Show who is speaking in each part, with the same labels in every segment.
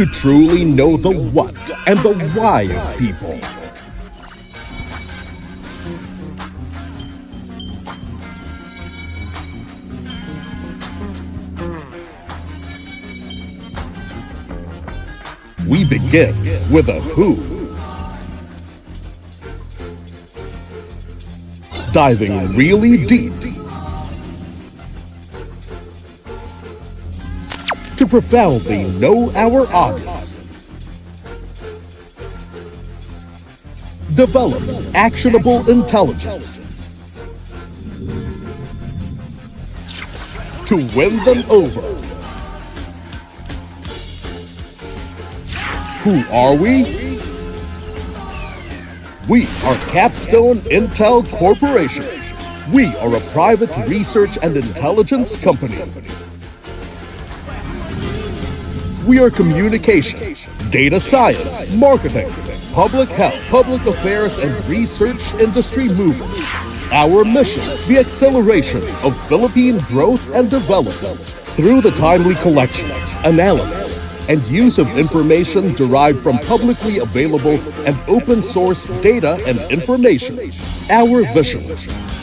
Speaker 1: to truly know the what and the why of people. We begin with a who. Diving really deep to profoundly know our audience. Develop actionable intelligence to win them over. Who are we? We are Capstone Intel Corporation. We are a private research and intelligence company. We are communication, data science, marketing, public health, public affairs, and research industry movers. Our mission, the acceleration of Philippine growth and development through the timely collection, analysis, and use of information derived from publicly available and open source data and information. Our vision,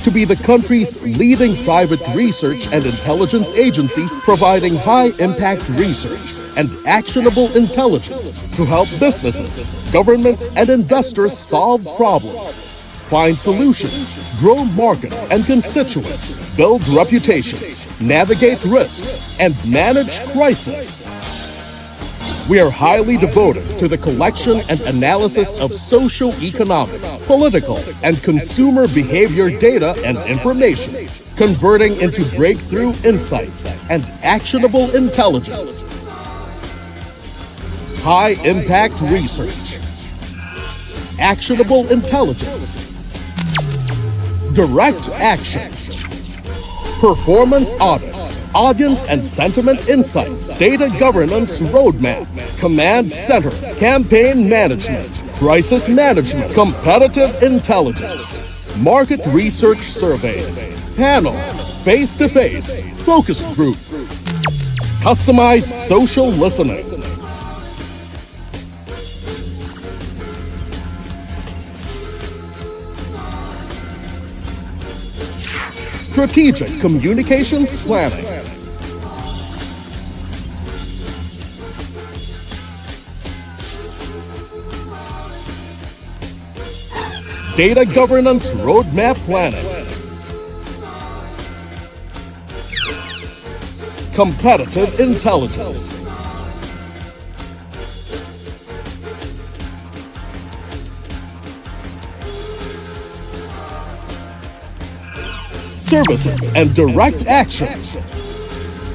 Speaker 1: to be the country's leading private research and intelligence agency providing high-impact research and actionable intelligence to help businesses, governments, and investors solve problems, find solutions, grow markets and constituents, build reputations, navigate risks, and manage crises. We are highly devoted to the collection and analysis of socio-economic, political, and consumer behavior data and information, converting into breakthrough insights and actionable intelligence. High-impact research, actionable intelligence, direct action, performance audit, audience and sentiment insights, data governance roadmap, command center, campaign management, crisis management, competitive intelligence, market research surveys, panel, face-to-face, focus group, customized social listening, strategic communications planning, data governance roadmap planning, competitive intelligence, services and direct action,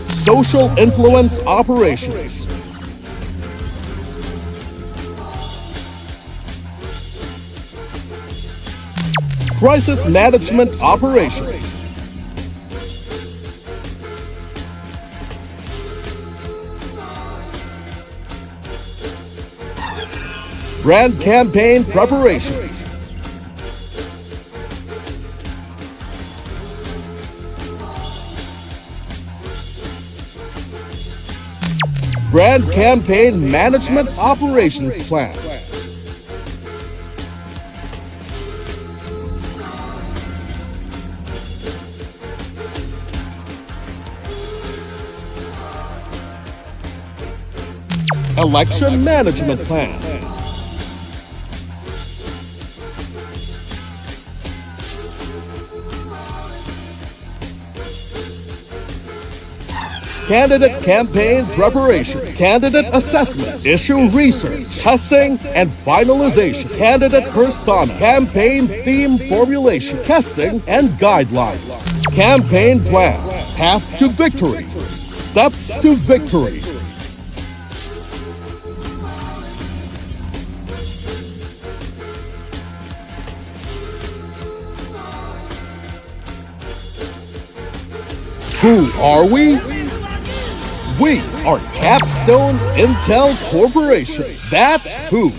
Speaker 1: social influence operations, crisis management operations, brand campaign preparation, brand campaign management operations plan, election management plan, candidate campaign preparation, candidate assessment, issue research, testing and finalization, candidate persona, campaign theme formulation, testing and guidelines, campaign plan, path to victory, steps to victory. Who are we? We are Capstone Intel Corporation. That's who.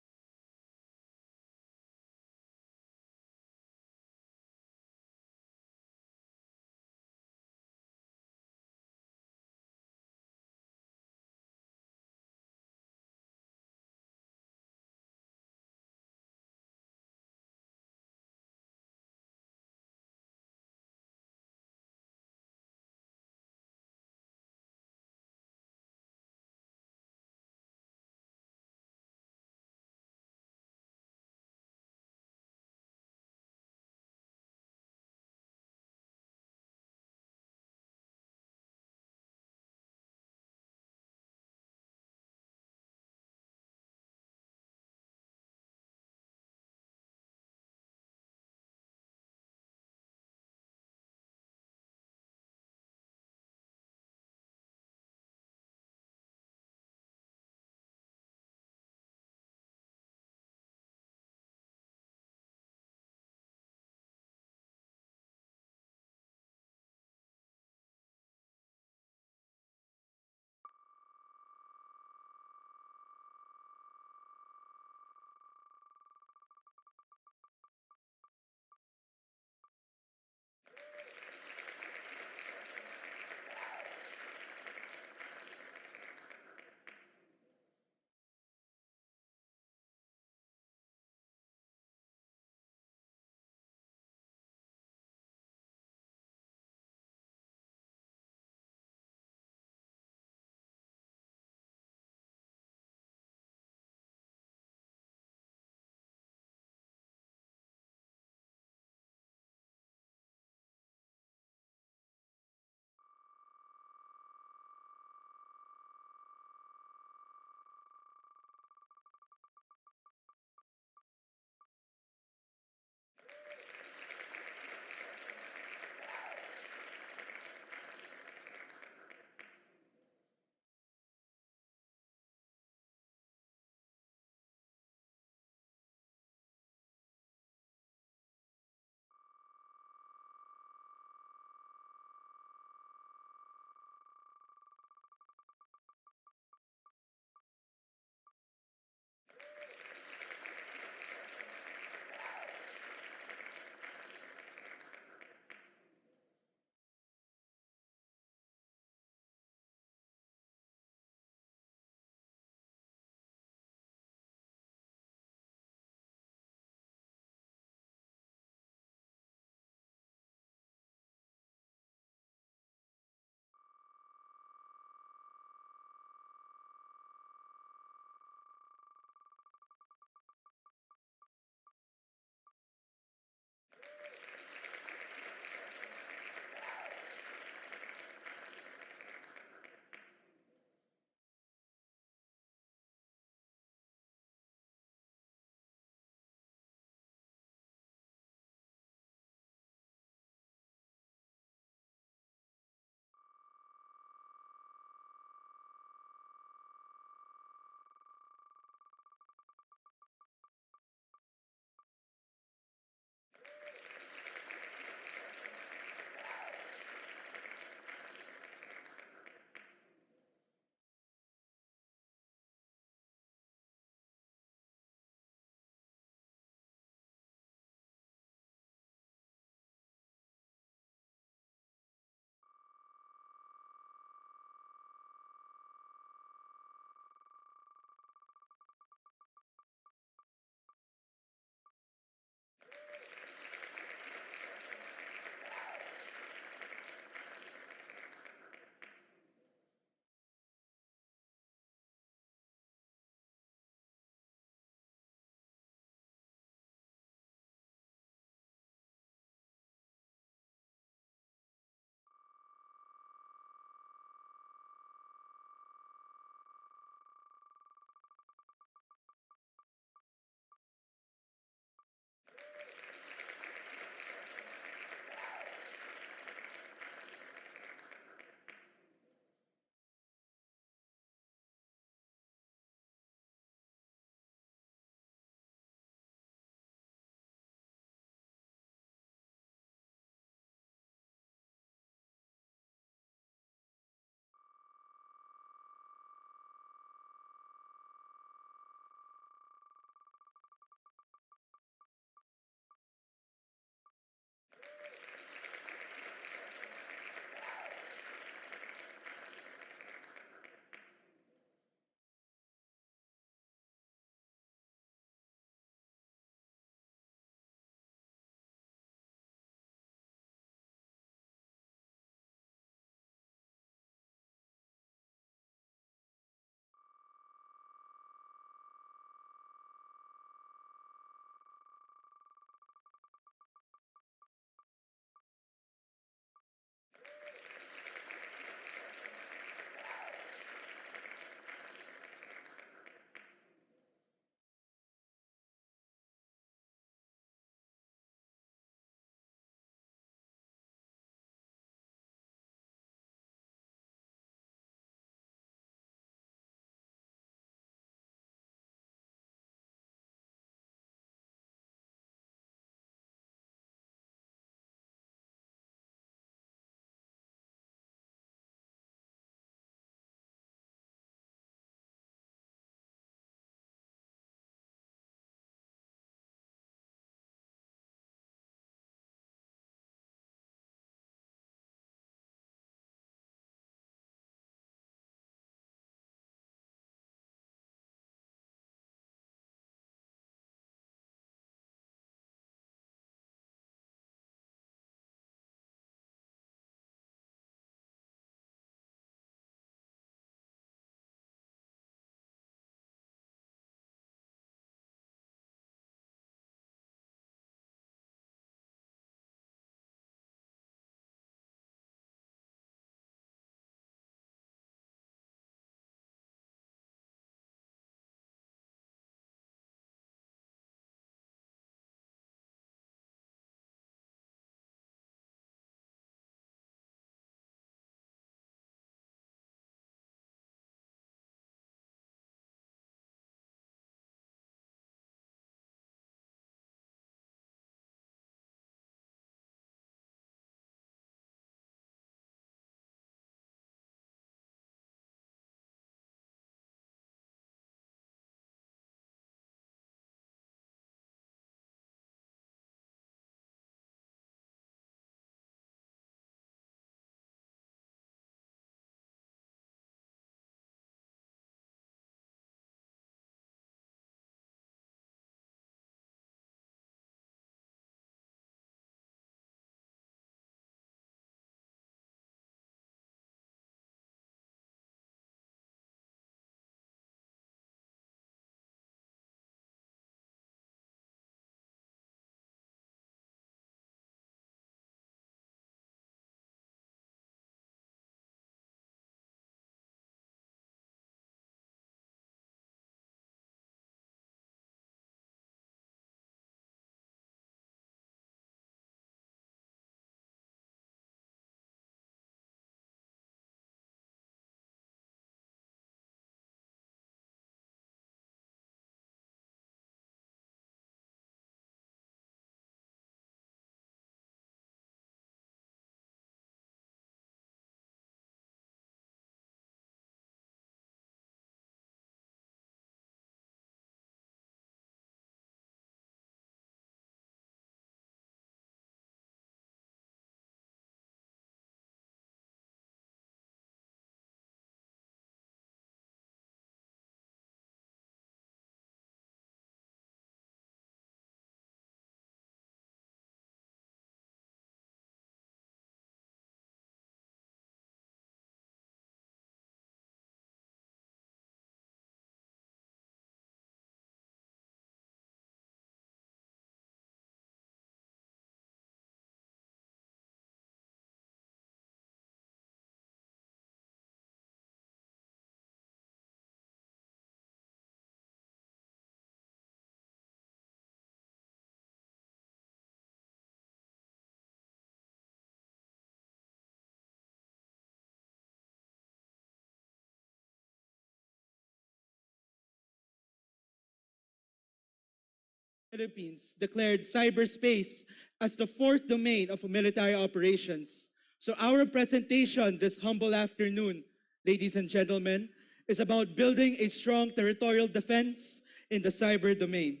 Speaker 2: Philippines declared cyberspace as the fourth domain of military operations. So our presentation this humble afternoon, ladies and gentlemen, is about building a strong territorial defense in the cyber domain.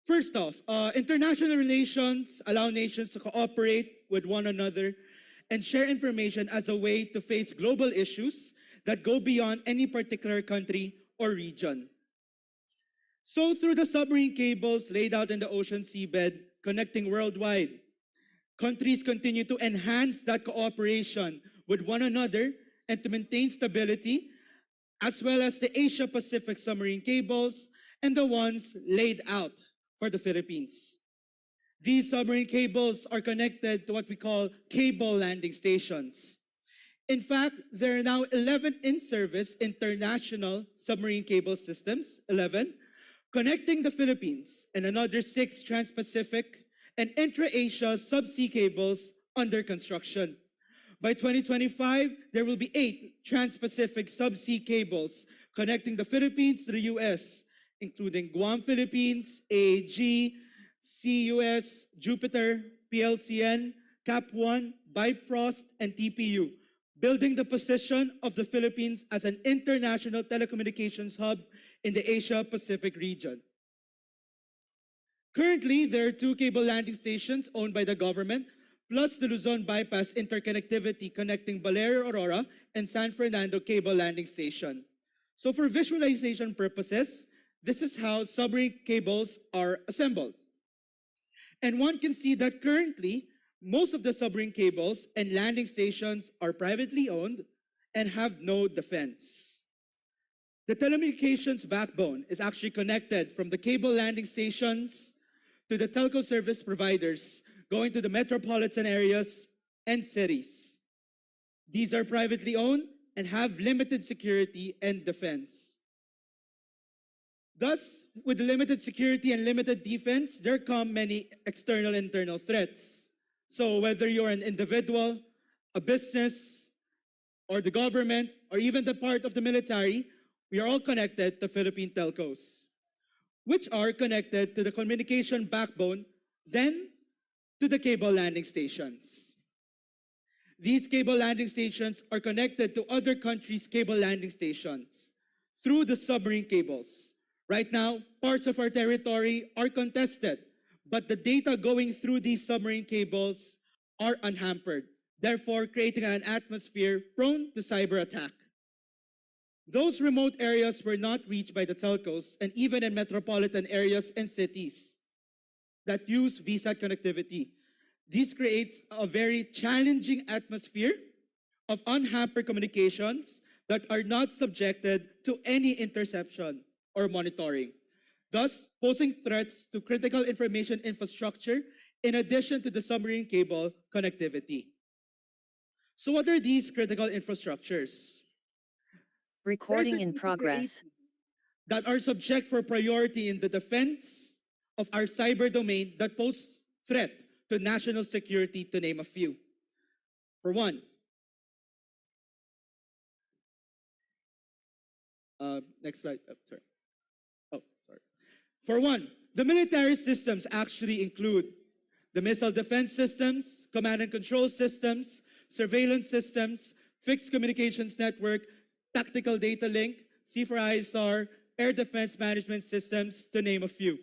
Speaker 2: First off, international relations allow nations to cooperate with one another and share information as a way to face global issues that go beyond any particular country or region. So through the submarine cables laid out in the ocean seabed connecting worldwide, countries continue to enhance that cooperation with one another and to maintain stability, as well as the Asia-Pacific submarine cables and the ones laid out for the Philippines. These submarine cables are connected to what we call cable landing stations. In fact, there are now 11 in-service international submarine cable systems, 11, connecting the Philippines, and another 6 trans-Pacific and intra-Asia subsea cables under construction. By 2025, there will be 8 trans-Pacific subsea cables connecting the Philippines to the US, including Guam, Philippines, AAG, CUS, Jupiter, PLCN, CAP1, Bifrost, and TPU, building the position of the Philippines as an international telecommunications hub in the Asia-Pacific region. Currently, there are 2 cable landing stations owned by the government, plus the Luzon Bypass interconnectivity connecting Balero Aurora and San Fernando Cable Landing Station. So for visualization purposes, this is how submarine cables are assembled. And one can see that currently, most of the submarine cables and landing stations are privately owned and have no defense. The telecommunications backbone is actually connected from the cable landing stations to the telco service providers going to the metropolitan areas and cities. These are privately owned and have limited security and defense. Thus, with limited security and limited defense, there come many external and internal threats. So whether you're an individual, a business, or the government, or even the part of the military, we are all connected to Philippine telcos, which are connected to the communication backbone, then to the cable landing stations. These cable landing stations are connected to other countries' cable landing stations through the submarine cables. Right now, parts of our territory are contested, but the data going through these submarine cables are unhampered, therefore creating an atmosphere prone to cyber attack. Those remote areas were not reached by the telcos, and even in metropolitan areas and cities that use VSAT connectivity. This creates a very challenging atmosphere of unhampered communications that are not subjected to any interception or monitoring, thus posing threats to critical information infrastructure in addition to the submarine cable connectivity. So what are these critical infrastructures?
Speaker 3: Recording in progress.
Speaker 2: That are subject for priority in the defense of our cyber domain that pose threat to national security, to name a few. For one, next slide. For one, the military systems actually include the missile defense systems, command and control systems, surveillance systems, fixed communications network, tactical data link, C4ISR, air defense management systems, to name a few.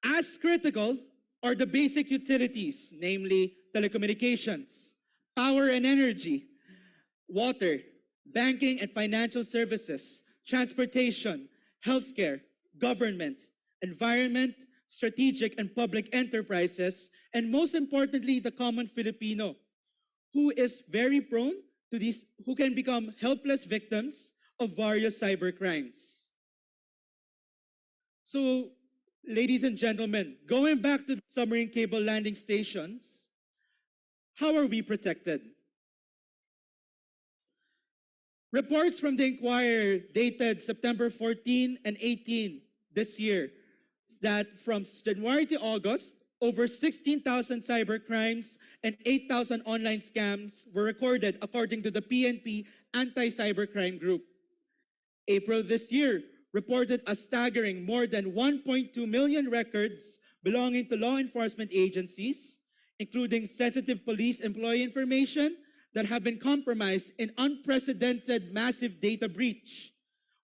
Speaker 2: As critical are the basic utilities, namely telecommunications, power and energy, water, banking and financial services, transportation, healthcare, government, environment, strategic and public enterprises, and most importantly, the common Filipino, who is very prone to these, who can become helpless victims of various cyber crimes. So, ladies and gentlemen, going back to the submarine cable landing stations, how are we protected? Reports from the Inquirer dated September 14 and 18 this year that from January to August, over 16,000 cyber crimes and 8,000 online scams were recorded according to the PNP Anti-Cybercrime Group. April this year, reported a staggering more than 1.2 million records belonging to law enforcement agencies, including sensitive police employee information that have been compromised in unprecedented massive data breach,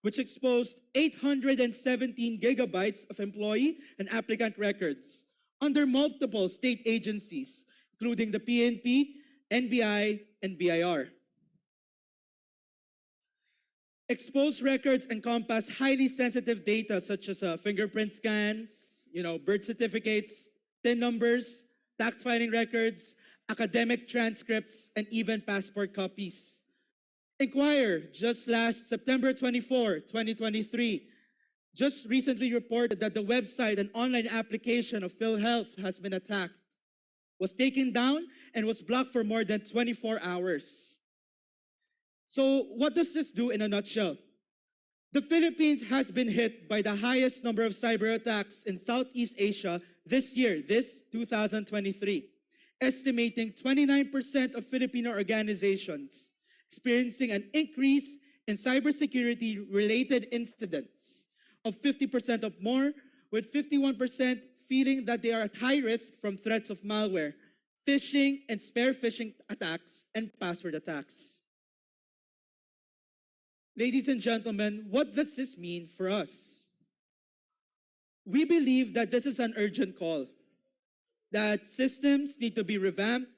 Speaker 2: which exposed 817 gigabytes of employee and applicant records under multiple state agencies, including the PNP, NBI, and BIR. Exposed records encompass highly sensitive data such as fingerprint scans, birth certificates, TIN numbers, tax filing records, academic transcripts, and even passport copies. Inquirer, just last September 24, 2023, just recently reported that the website and online application of PhilHealth has been attacked, was taken down, and was blocked for more than 24 hours. So what does this do in a nutshell? The Philippines has been hit by the highest number of cyber attacks in Southeast Asia this year, this 2023, estimating 29% of Filipino organizations experiencing an increase in cybersecurity-related incidents of 50% or more, with 51% feeling that they are at high risk from threats of malware, phishing and spear phishing attacks, and password attacks. Ladies and gentlemen, what does this mean for us? We believe that this is an urgent call, that systems need to be revamped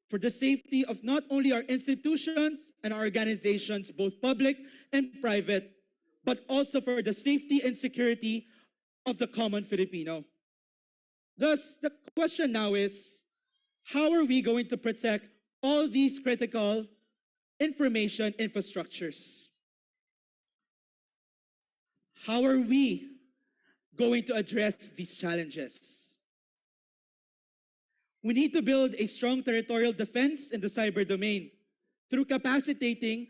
Speaker 2: for the safety of not only our institutions and our organizations, both public and private, but also for the safety and security of the common Filipino. Thus, the question now is, how are we going to protect all these critical information infrastructures? How are we going to address these challenges? We need to build a strong territorial defense in the cyber domain through capacitating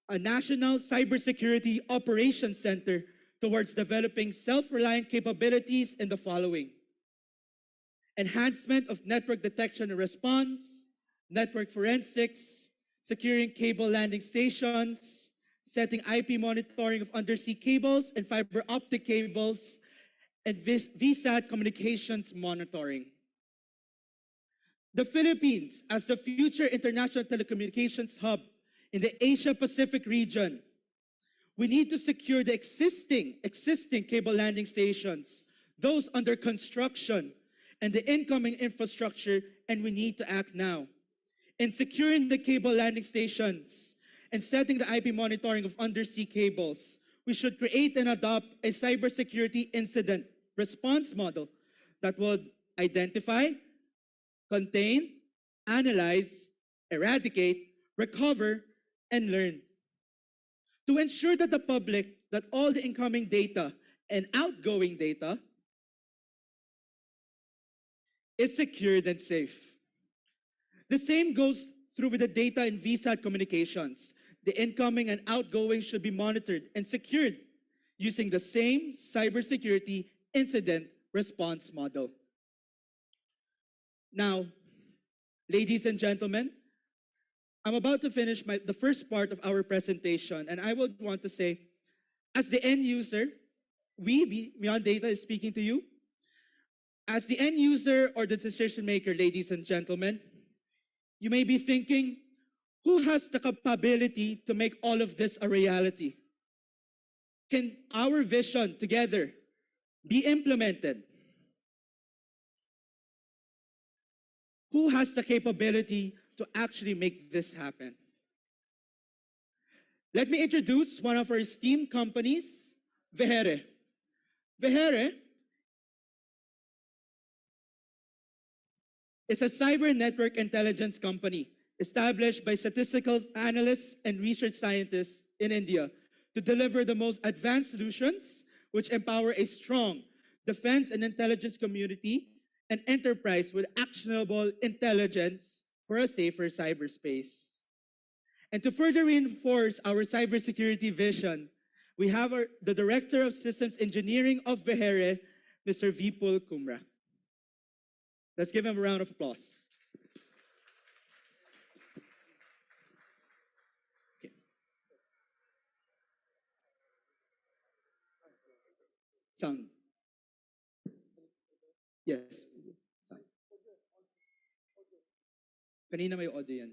Speaker 2: a national cybersecurity operations center towards developing self-reliant capabilities in the following: enhancement of network detection and response, network forensics, securing cable landing stations, setting IP monitoring of undersea cables and fiber optic cables, and VSAT communications monitoring. The Philippines, as the future international telecommunications hub in the Asia-Pacific region, we need to secure the existing cable landing stations, those under construction, and the incoming infrastructure, and we need to act now. In securing the cable landing stations and setting the IP monitoring of undersea cables, we should create and adopt a cybersecurity incident response model that would identify, contain, analyze, eradicate, recover, and learn. To ensure that the public, that all the incoming data and outgoing data is secured and safe. The same goes through with the data in VSAT communications. The incoming and outgoing should be monitored and secured using the same cybersecurity incident response model. Now, ladies and gentlemen, I'm about to finish the first part of our presentation, and I would want to say, as the end user, Beyond Data is speaking to you. As the end user or the decision maker, ladies and gentlemen, you may be thinking, who has the capability to make all of this a reality? Can our vision together be implemented? Who has the capability to actually make this happen? Let me introduce one of our esteemed companies, Vehere. Vehere is a cyber network intelligence company established by statistical analysts and research scientists in India to deliver the most advanced solutions which empower a strong defense and intelligence community and enterprise with actionable intelligence for a safer cyberspace. And to further reinforce our cybersecurity vision, we have the Director of Systems Engineering of Vehere, Mr. Vipul Kumra. Let's give him a round of applause. Okay. Sound. Yes. Sound. Kanina may audio yan.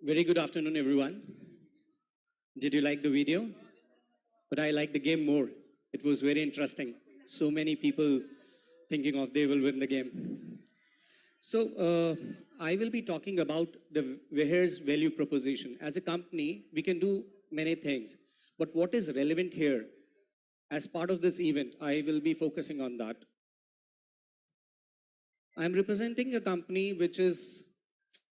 Speaker 4: Very good afternoon, everyone. Did you like the video? But I like the game more. It was very interesting. So many people thinking of they will win the game. So I will be talking about the Weher's value proposition. As a company, we can do many things. But what is relevant here? As part of this event, I will be focusing on that. I'm representing a company which is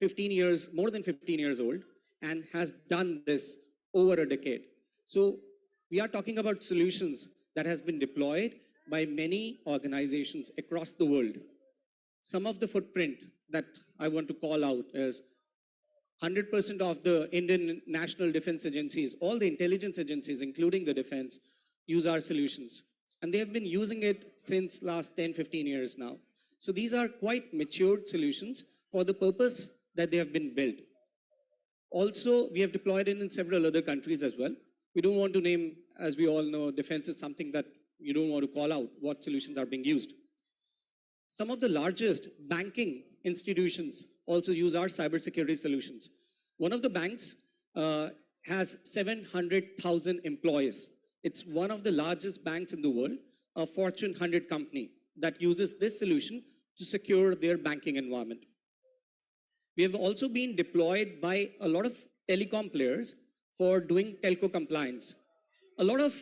Speaker 4: 15 years, more than 15 years old, and has done this over a decade. So we are talking about solutions that has been deployed by many organizations across the world. Some of the footprint that I want to call out is 100% of the Indian national defense agencies, all the intelligence agencies, including the defense, use our solutions. And they have been using it since last 10, 15 years now. So these are quite matured solutions for the purpose that they have been built. Also, we have deployed it in several other countries as well. We don't want to name, as we all know, defense is something that you don't want to call out what solutions are being used. Some of the largest banking institutions also use our cybersecurity solutions. One of the banks has 700,000 employees. It's one of the largest banks in the world, a Fortune 100 company that uses this solution to secure their banking environment. We have also been deployed by a lot of telecom players for doing telco compliance. A lot of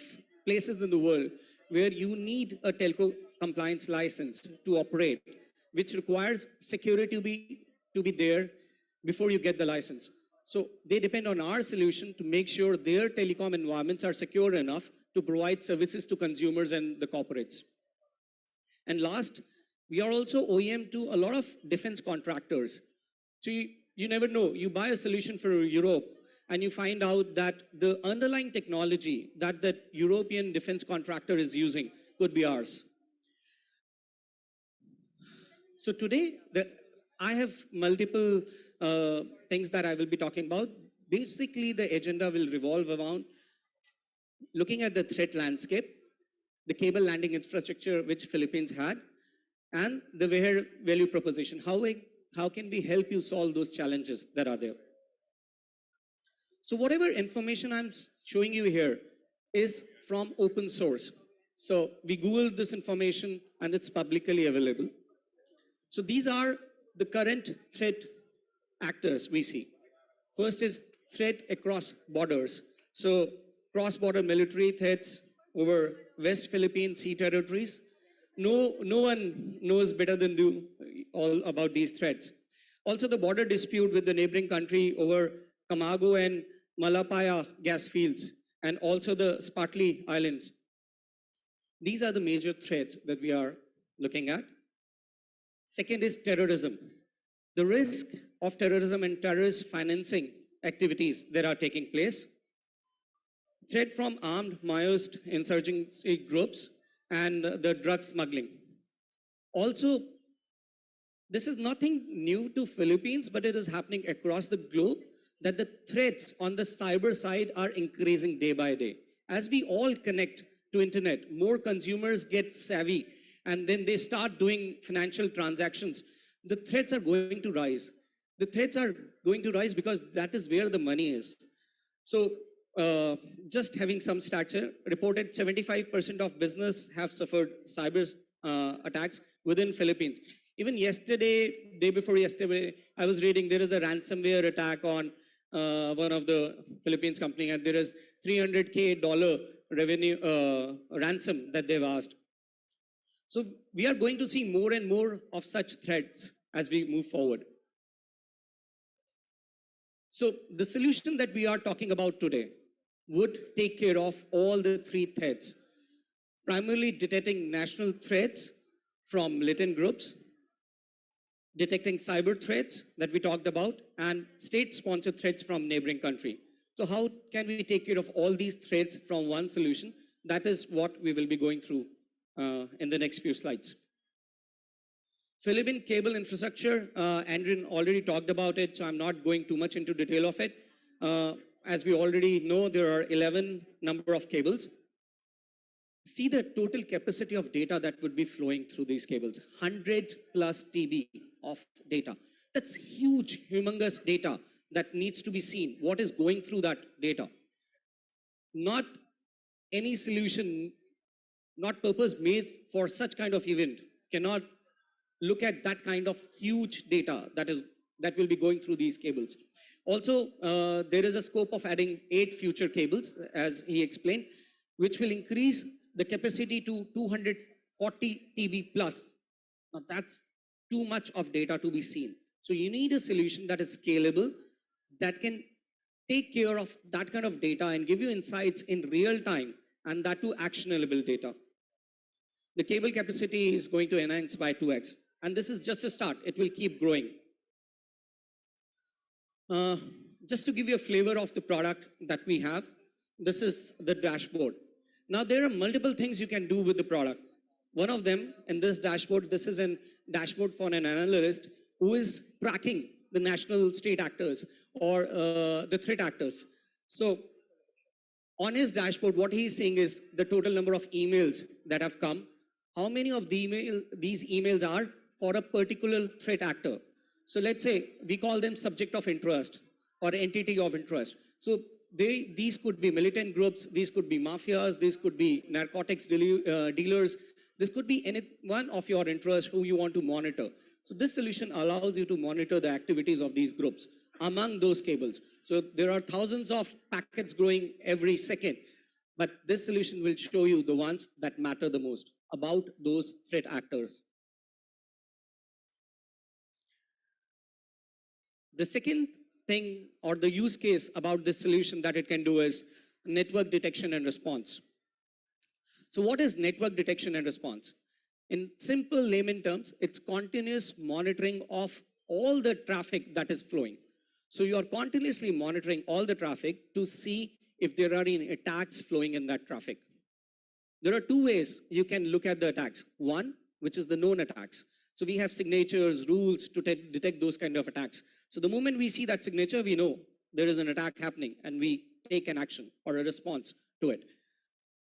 Speaker 4: places in the world where you need a telco compliance license to operate, which requires security to be there before you get the license. So they depend on our solution to make sure their telecom environments are secure enough to provide services to consumers and the corporates. And last, we are also OEM to a lot of defense contractors. So you never know, you buy a solution for Europe and you find out that the underlying technology that the European defense contractor is using could be ours. So today, I have multiple things that I will be talking about. Basically, the agenda will revolve around looking at the threat landscape, the cable landing infrastructure which Philippines had, and the Weher value proposition. How can we help you solve those challenges that are there? So whatever information I'm showing you here is from open source. So we Googled this information and it's publicly available. So these are the current threat actors we see. First is threat across borders. So cross-border military threats over West Philippine Sea territories. No one knows better than you all about these threats. Also the border dispute with the neighboring country over Camago and Malapaya gas fields, and also the Spratly Islands. These are the major threats that we are looking at. Second is terrorism. The risk of terrorism and terrorist financing activities that are taking place. Threat from armed Maoist insurgency groups and the drug smuggling. Also, this is nothing new to Philippines, but it is happening across the globe. that the threats on the cyber side are increasing day by day. As we all connect to internet, more consumers get savvy, and then they start doing financial transactions. The threats are going to rise. The threats are going to rise because that is where the money is. So just having some stats here, reported 75% of business have suffered cyber attacks within Philippines. Even yesterday, day before yesterday, I was reading there is a ransomware attack on one of the Philippines company, and there is $300K revenue ransom that they've asked. So we are going to see more and more of such threats as we move forward. So the solution that we are talking about today would take care of all the three threats, primarily detecting national threats from latent groups, detecting cyber threats that we talked about, and state-sponsored threats from neighboring country. So how can we take care of all these threats from one solution? That is what we will be going through in the next few slides. Philippine cable infrastructure, Andrew already talked about it, so I'm not going too much into detail of it. As we already know, there are 11 number of cables. See the total capacity of data that would be flowing through these cables, 100 plus TB of data. That's huge, humongous data that needs to be seen. What is going through that data? Not any solution, not purpose made for such kind of event, cannot look at that kind of huge data that will be going through these cables. Also, there is a scope of adding 8 future cables, as he explained, which will increase the capacity to 240 TB plus. Now that's too much of data to be seen. So you need a solution that is scalable, that can take care of that kind of data and give you insights in real time, and that too actionable data. The cable capacity is going to enhance by 2x. And this is just a start. It will keep growing. Just to give you a flavor of the product that we have, this is the dashboard. Now, there are multiple things you can do with the product. One of them, in this dashboard, this is a dashboard for an analyst who is tracking the national state actors or the threat actors. So, on his dashboard, what he's seeing is the total number of emails that have come. How many of these emails are for a particular threat actor? So let's say we call them subject of interest or entity of interest. So these could be militant groups, these could be mafias, these could be narcotics dealers, this could be any one of your interest who you want to monitor. So this solution allows you to monitor the activities of these groups among those cables. So there are thousands of packets growing every second, but this solution will show you the ones that matter the most about those threat actors. The second thing or the use case about this solution that it can do is network detection and response. So what is network detection and response? In simple layman terms, it's continuous monitoring of all the traffic that is flowing. So you are continuously monitoring all the traffic to see if there are any attacks flowing in that traffic. There are two ways you can look at the attacks. One, which is the known attacks. So we have signatures, rules to detect those kind of attacks. So the moment we see that signature, we know there is an attack happening and we take an action or a response to it.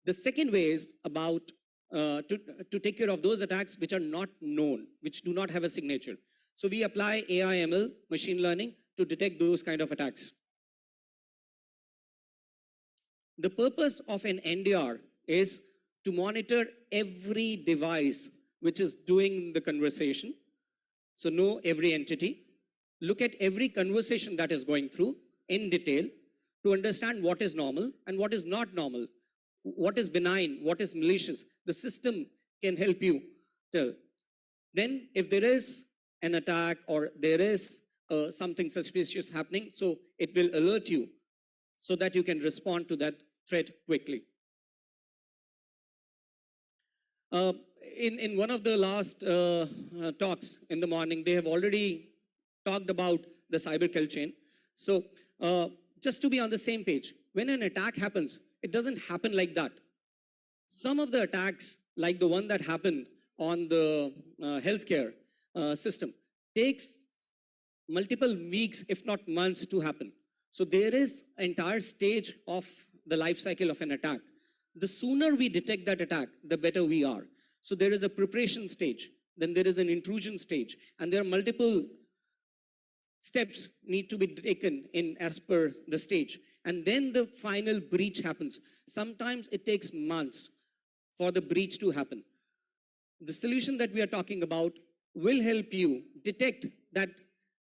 Speaker 4: The second way is about to take care of those attacks which are not known, which do not have a signature. So we apply AI, ML, machine learning to detect those kind of attacks. The purpose of an NDR is to monitor every device which is doing the conversation. So know every entity. Look at every conversation that is going through in detail to understand what is normal and what is not normal, what is benign, what is malicious. The system can help you tell. Then if there is an attack or there is something suspicious happening, so it will alert you so that you can respond to that threat quickly. In one of the last talks in the morning, they have already talked about the cyber kill chain. So just to be on the same page, when an attack happens, it doesn't happen like that. Some of the attacks, like the one that happened on the healthcare system, takes multiple weeks, if not months, to happen. So there is an entire stage of the life cycle of an attack. The sooner we detect that attack, the better we are. So there is a preparation stage, then there is an intrusion stage, and there are multiple steps need to be taken in as per the stage. And then the final breach happens. Sometimes it takes months for the breach to happen. The solution that we are talking about will help you detect that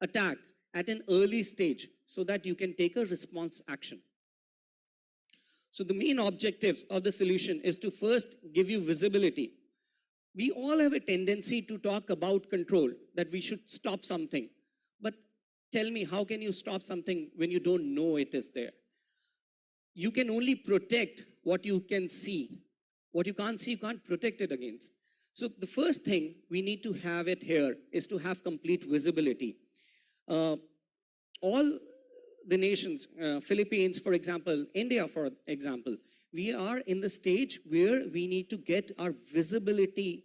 Speaker 4: attack at an early stage so that you can take a response action. So the main objectives of the solution is to first give you visibility. We all have a tendency to talk about control, that we should stop something. But tell me, how can you stop something when you don't know it is there? You can only protect what you can see. What you can't see, you can't protect it against. So the first thing we need to have it here is to have complete visibility. All the nations, Philippines, for example, India, for example, we are in the stage where we need to get our visibility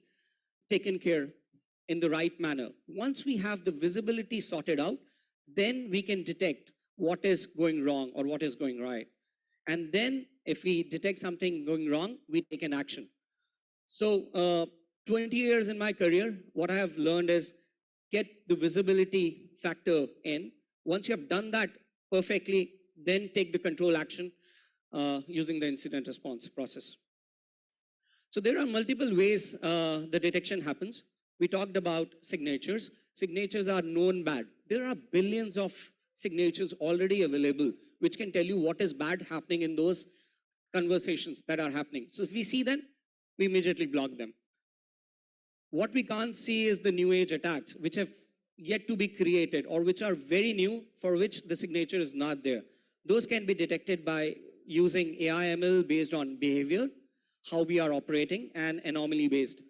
Speaker 4: taken care in the right manner. Once we have the visibility sorted out, then we can detect what is going wrong or what is going right. And then if we detect something going wrong, we take an action. So 20 years in my career, what I have learned is get the visibility factor in. Once you have done that perfectly, then take the control action using the incident response process. So there are multiple ways the detection happens. We talked about signatures. Signatures are known bad. There are billions of signatures already available, which can tell you what is bad happening in those conversations that are happening. So if we see them, we immediately block them. What we can't see is the new age attacks, which have yet to be created or which are very new, for which the signature is not there. Those can be detected by using AI/ML based on behavior, how we are operating, and anomaly based.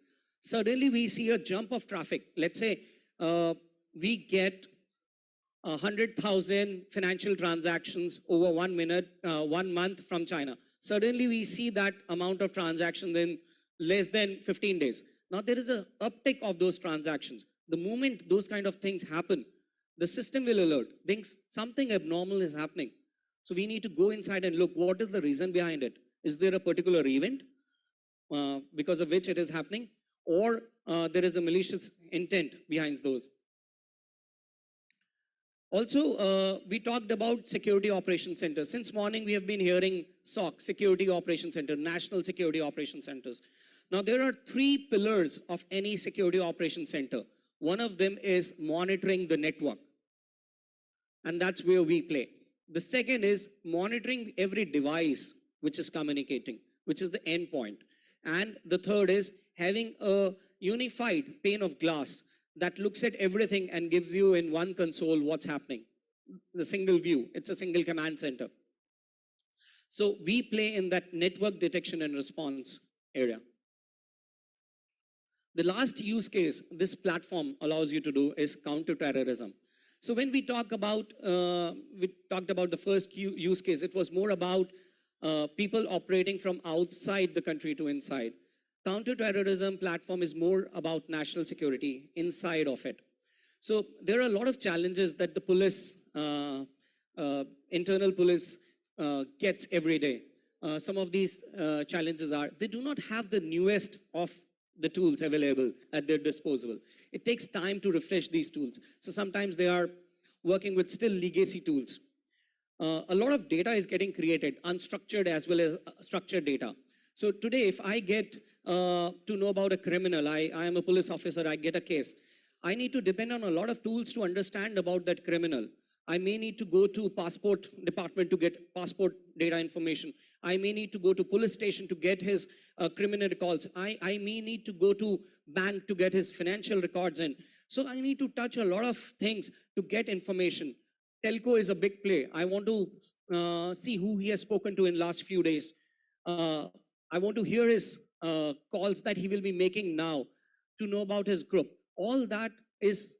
Speaker 4: Suddenly we see a jump of traffic. Let's say we get 100,000 financial transactions over 1 minute, 1 month from China. Suddenly we see that amount of transactions in less than 15 days. Now there is an uptick of those transactions. The moment those kind of things happen, the system will alert, thinks something abnormal is happening. So we need to go inside and look, what is the reason behind it? Is there a particular event because of which it is happening? Or there is a malicious intent behind those? Also, we talked about Security Operations Center. Since morning, we have been hearing SOC, Security Operations Center, National Security Operations Centers. Now, there are 3 pillars of any Security Operations Center. One of them is monitoring the network. And that's where we play. The second is monitoring every device which is communicating, which is the endpoint. And the third is having a unified pane of glass that looks at everything and gives you in one console what's happening. The single view, it's a single command center. So we play in that network detection and response area. The last use case this platform allows you to do is counterterrorism. So when we talked about the first use case, it was more about people operating from outside the country to inside. Counterterrorism platform is more about national security inside of it. So there are a lot of challenges that the police, internal police gets every day. Some of these challenges are, they do not have the newest of the tools available at their disposal. It takes time to refresh these tools. So sometimes they are working with still legacy tools. A lot of data is getting created, unstructured as well as structured data. So today, if I get to know about a criminal, I am a police officer, I get a case, I need to depend on a lot of tools to understand about that criminal. I may need to go to passport department to get passport data information. I may need to go to police station to get his criminal records. I may need to go to bank to get his financial records in. So I need to touch a lot of things to get information. Telco is a big play. I want to see who he has spoken to in last few days. I want to hear his calls that he will be making now to know about his group. All that is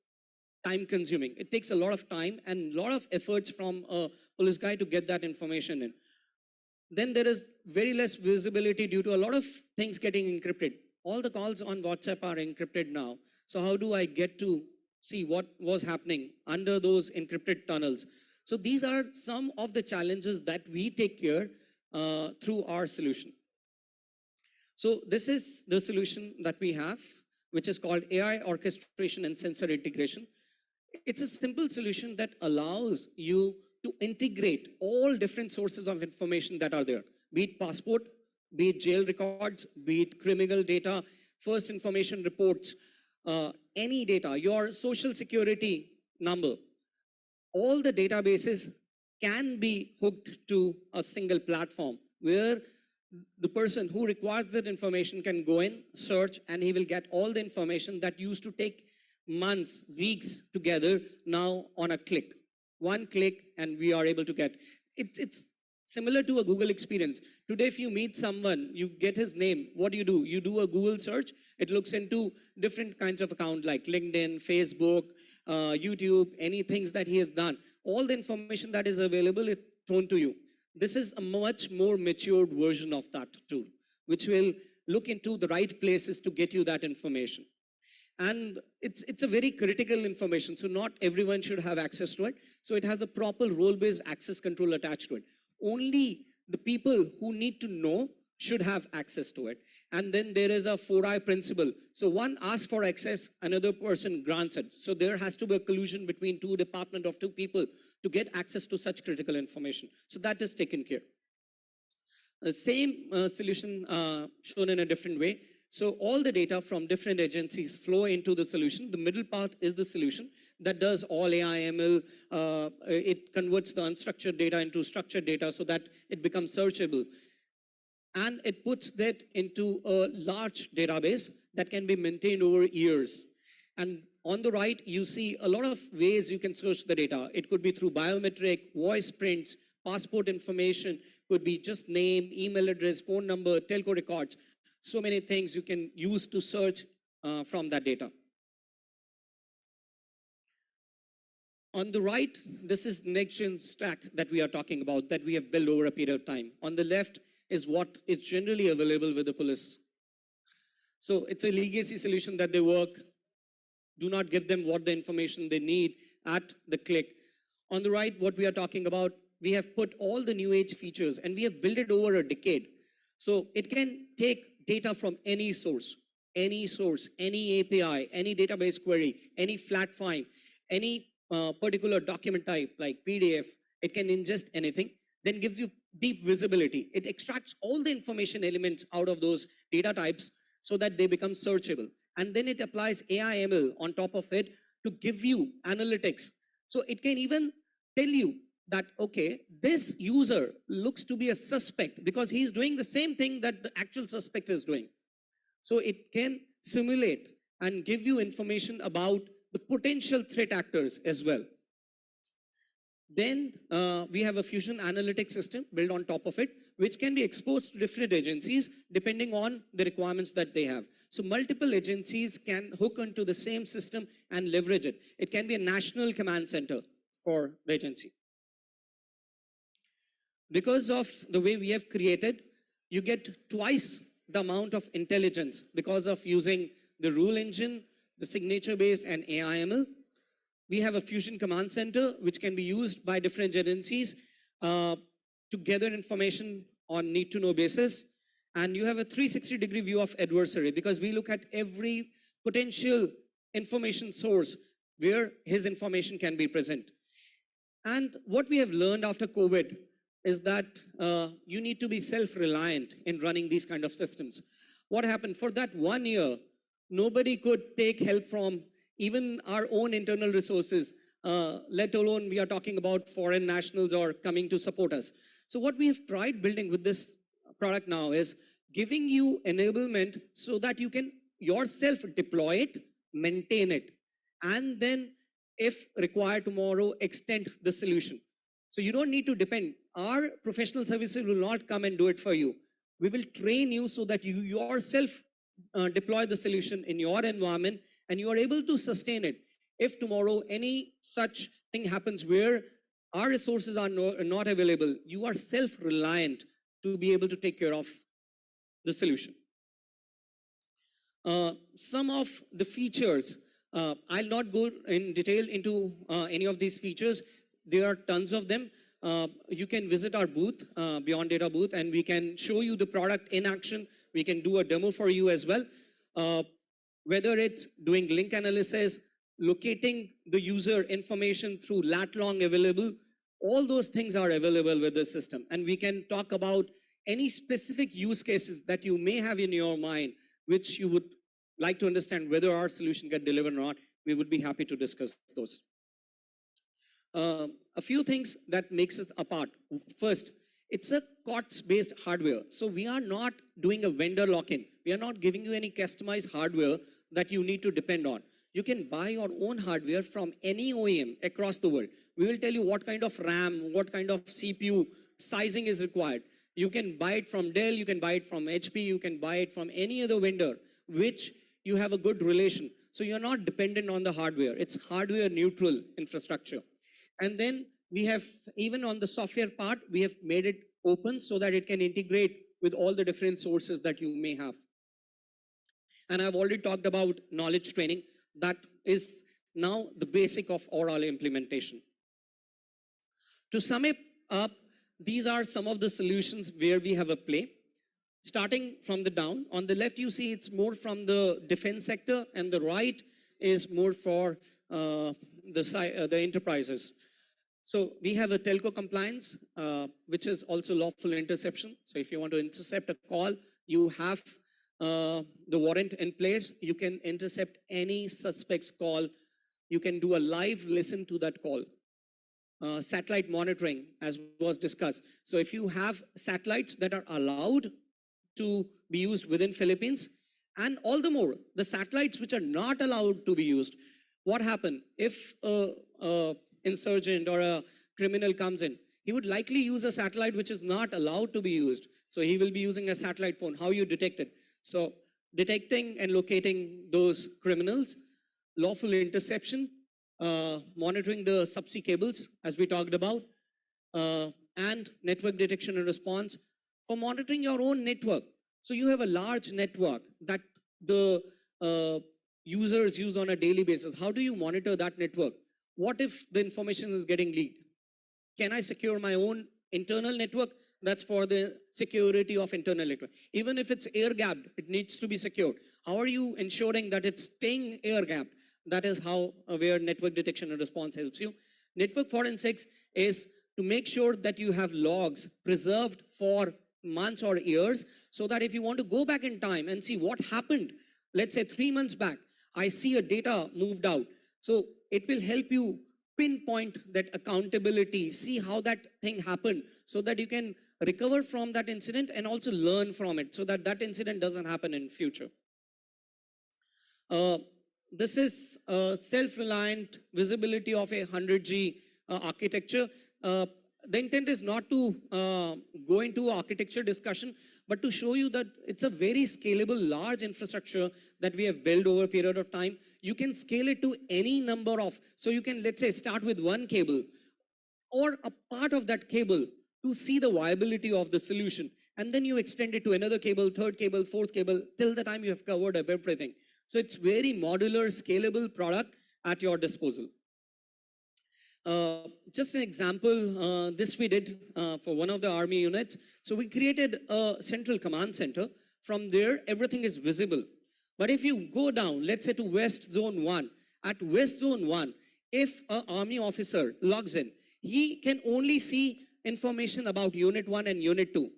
Speaker 4: time consuming. It takes a lot of time and a lot of efforts from a police guy to get that information in. Then there is very less visibility due to a lot of things getting encrypted. All the calls on WhatsApp are encrypted now. So how do I get to see what was happening under those encrypted tunnels? So these are some of the challenges that we take care through our solution. So this is the solution that we have, which is called AI orchestration and sensor integration. It's a simple solution that allows you to integrate all different sources of information that are there, be it passport, be it jail records, be it criminal data, first information reports, any data, your social security number. All the databases can be hooked to a single platform where the person who requires that information can go in, search, and he will get all the information that used to take months, weeks together, now on a click. One click, and we are able to get. It's similar to a Google experience. Today, if you meet someone, you get his name, what do? You do a Google search. It looks into different kinds of accounts like LinkedIn, Facebook, YouTube, any things that he has done. All the information that is available is thrown to you. This is a much more matured version of that tool, which will look into the right places to get you that information. And it's a very critical information, so not everyone should have access to it. So it has a proper role-based access control attached to it. Only the people who need to know should have access to it. And then there is a 4I principle. So one asks for access, another person grants it. So there has to be a collusion between two departments of two people to get access to such critical information. So that is taken care. The same solution shown in a different way. So all the data from different agencies flow into the solution. The middle part is the solution that does all AI, ML. It converts the unstructured data into structured data so that it becomes searchable. And it puts that into a large database that can be maintained over years. And on the right, you see a lot of ways you can search the data. It could be through biometric, voice prints, passport information, could be just name, email address, phone number, telco records. So many things you can use to search from that data. On the right, this is next-gen stack that we are talking about, that we have built over a period of time. On the left is what is generally available with the police. So it's a legacy solution that they work. Do not give them what the information they need at the click. On the right, what we are talking about, we have put all the new age features and we have built it over a decade. So it can take data from any source, any API, any database query, any flat file, any particular document type like PDF. It can ingest anything, then gives you deep visibility. It extracts all the information elements out of those data types so that they become searchable. And then it applies AI ML on top of it to give you analytics. So it can even tell you that, okay, this user looks to be a suspect because he's doing the same thing that the actual suspect is doing. So it can simulate and give you information about the potential threat actors as well. Then we have a fusion analytics system built on top of it, which can be exposed to different agencies depending on the requirements that they have. So multiple agencies can hook into the same system and leverage it. It can be a national command center for the agency. Because of the way we have created, you get twice the amount of intelligence because of using the rule engine, the signature-based and AI/ML. We have a fusion command center which can be used by different agencies to gather information on need-to-know basis. And you have a 360-degree view of adversary because we look at every potential information source where his information can be present. And what we have learned after COVID is that you need to be self-reliant in running these kind of systems. What happened? For that 1 year, nobody could take help from even our own internal resources, let alone we are talking about foreign nationals or coming to support us. So what we have tried building with this product now is giving you enablement so that you can yourself deploy it, maintain it, and then if required tomorrow, extend the solution. So you don't need to depend. Our professional services will not come and do it for you. We will train you so that you yourself deploy the solution in your environment and you are able to sustain it. If tomorrow any such thing happens where our resources are not available, you are self-reliant to be able to take care of the solution. Some of the features, I'll not go in detail into any of these features. there are tons of them. You can visit our booth, Beyond Data booth, and we can show you the product in action. We can do a demo for you as well. Whether it's doing link analysis, locating the user information through lat long available, all those things are available with the system. And we can talk about any specific use cases that you may have in your mind, which you would like to understand whether our solution get delivered or not. We would be happy to discuss those. A few things that makes us apart. First, it's a COTS-based hardware. So we are not doing a vendor lock-in. We are not giving you any customized hardware that you need to depend on. You can buy your own hardware from any OEM across the world. We will tell you what kind of RAM, what kind of CPU sizing is required. You can buy it from Dell, you can buy it from HP, you can buy it from any other vendor, which you have a good relation. So you're not dependent on the hardware. It's hardware neutral infrastructure. And then we have, even on the software part, we have made it open so that it can integrate with all the different sources that you may have. And I've already talked about knowledge training. That is now the basic of oral implementation. To sum it up, these are some of the solutions where we have a play. Starting from the down, on the left you see it's more from the defense sector, and the right is more for the enterprises. So we have a telco compliance, which is also lawful interception. So if you want to intercept a call, you have the warrant in place. You can intercept any suspect's call. You can do a live listen to that call. Satellite monitoring, as was discussed. So if you have satellites that are allowed to be used within Philippines, and all the more, the satellites which are not allowed to be used, what happens if a insurgent or a criminal comes in? He would likely use a satellite which is not allowed to be used. So he will be using a satellite phone. How you detect it? So detecting and locating those criminals, lawful interception, monitoring the subsea cables, as we talked about, and network detection and response for monitoring your own network. So you have a large network that the users use on a daily basis. How do you monitor that network? What if the information is getting leaked? Can I secure my own internal network? That's for the security of internal network. Even if it's air-gapped, it needs to be secured. How are you ensuring that it's staying air-gapped? That is how where network detection and response helps you. Network forensics is to make sure that you have logs preserved for months or years, so that if you want to go back in time and see what happened, let's say 3 months back, I see a data moved out. So it will help you pinpoint that accountability, see how that thing happened, so that you can recover from that incident and also learn from it, so that that incident doesn't happen in future. This is self-reliant visibility of a 100G architecture. The intent is not to go into architecture discussion, but to show you that it's a very scalable, large infrastructure that we have built over a period of time. You can scale it to any number of, so you can, let's say, start with one cable or a part of that cable to see the viability of the solution. And then you extend it to another cable, third cable, fourth cable, till the time you have covered everything. So it's very modular, scalable product at your disposal. Just an example, this we did for one of the army units. So we created a central command center. From there, everything is visible. But if you go down, let's say to West Zone 1, at West Zone 1, if an army officer logs in, he can only see information about Unit 1 and Unit 2.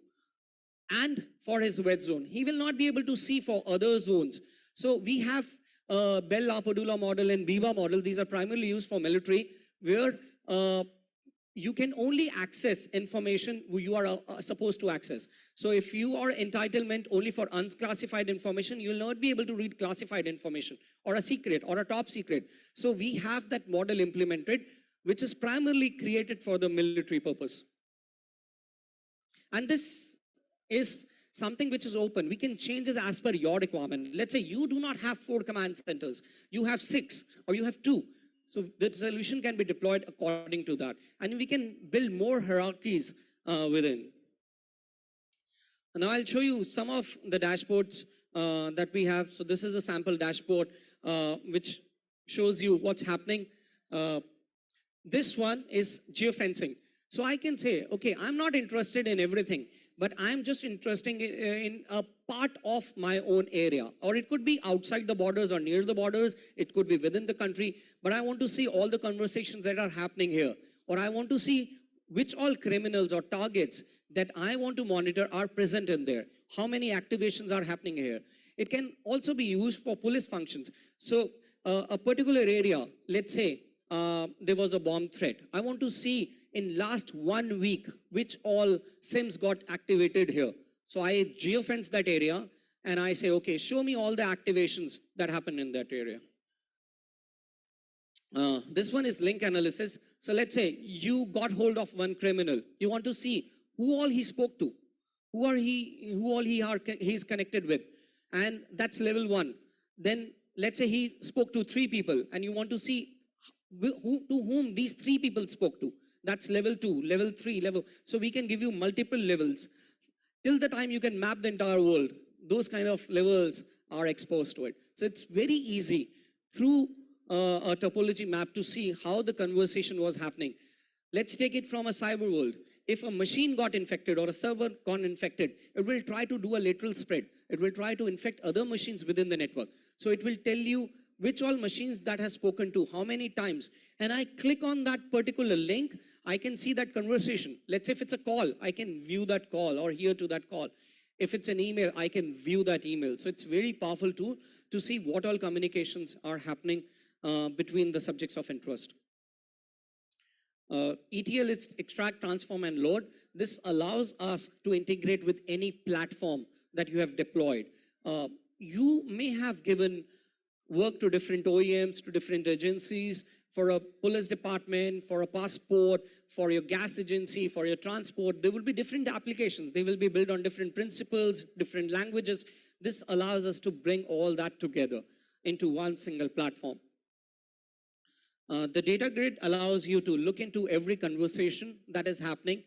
Speaker 4: And for his West Zone, he will not be able to see for other zones. So we have Bell-LaPadula model and BIBA model. These are primarily used for military, where you can only access information you are supposed to access. So if you are entitlement only for unclassified information, you will not be able to read classified information or a secret or a top secret. So we have that model implemented, which is primarily created for the military purpose. And this is something which is open. We can change this as per your requirement. Let's say you do not have 4 command centers. You have 6 or you have 2. So the solution can be deployed according to that. And we can build more hierarchies within. Now I'll show you some of the dashboards that we have. So this is a sample dashboard which shows you what's happening. This one is geofencing. So I can say, okay, I'm not interested in everything, but I'm just interested in a part of my own area. Or it could be outside the borders or near the borders. It could be within the country. But I want to see all the conversations that are happening here. Or I want to see which all criminals or targets that I want to monitor are present in there. How many activations are happening here. It can also be used for police functions. So a particular area, let's say there was a bomb threat. I want to see in last 1 week which all SIMs got activated here. So I geofence that area and I say, okay, show me all the activations that happen in that area. This one is link analysis. So let's say you got hold of one criminal. You want to see who all he spoke to, who he's connected with, and that's level 1. Then let's say he spoke to 3 people, and you want to see to whom these 3 people spoke to. That's level 2, level 3, level. So we can give you multiple levels till the time you can map the entire world. Those kind of levels are exposed to it. So it's very easy through a topology map to see how the conversation was happening. Let's take it from a cyber world. If a machine got infected or a server got infected, it will try to do a lateral spread. It will try to infect other machines within the network. So it will tell you which all machines that has spoken to, how many times. And I click on that particular link, I can see that conversation. Let's say if it's a call, I can view that call or hear to that call. If it's an email, I can view that email. So it's very powerful tool to see what all communications are happening between the subjects of interest. ETL is extract, transform, and load. This allows us to integrate with any platform that you have deployed. You may have given work to different OEMs, to different agencies, for a police department, for a passport, for your gas agency, for your transport. There will be different applications. They will be built on different principles, different languages. This allows us to bring all that together into one single platform. The data grid allows you to look into every conversation that is happening.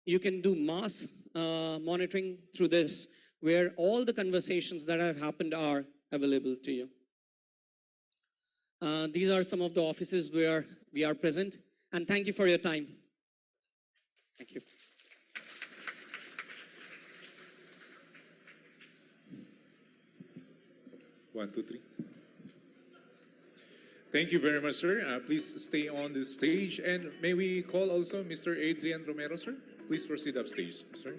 Speaker 4: You can do mass monitoring through this, where all the conversations that have happened are available to you. These are some of the offices where we are present, and thank you for your time. Thank you.
Speaker 5: One, two, three. Thank you very much, sir. Please stay on the stage. And may we call also Mr. Adrian Romero, sir? Please proceed upstage, sir.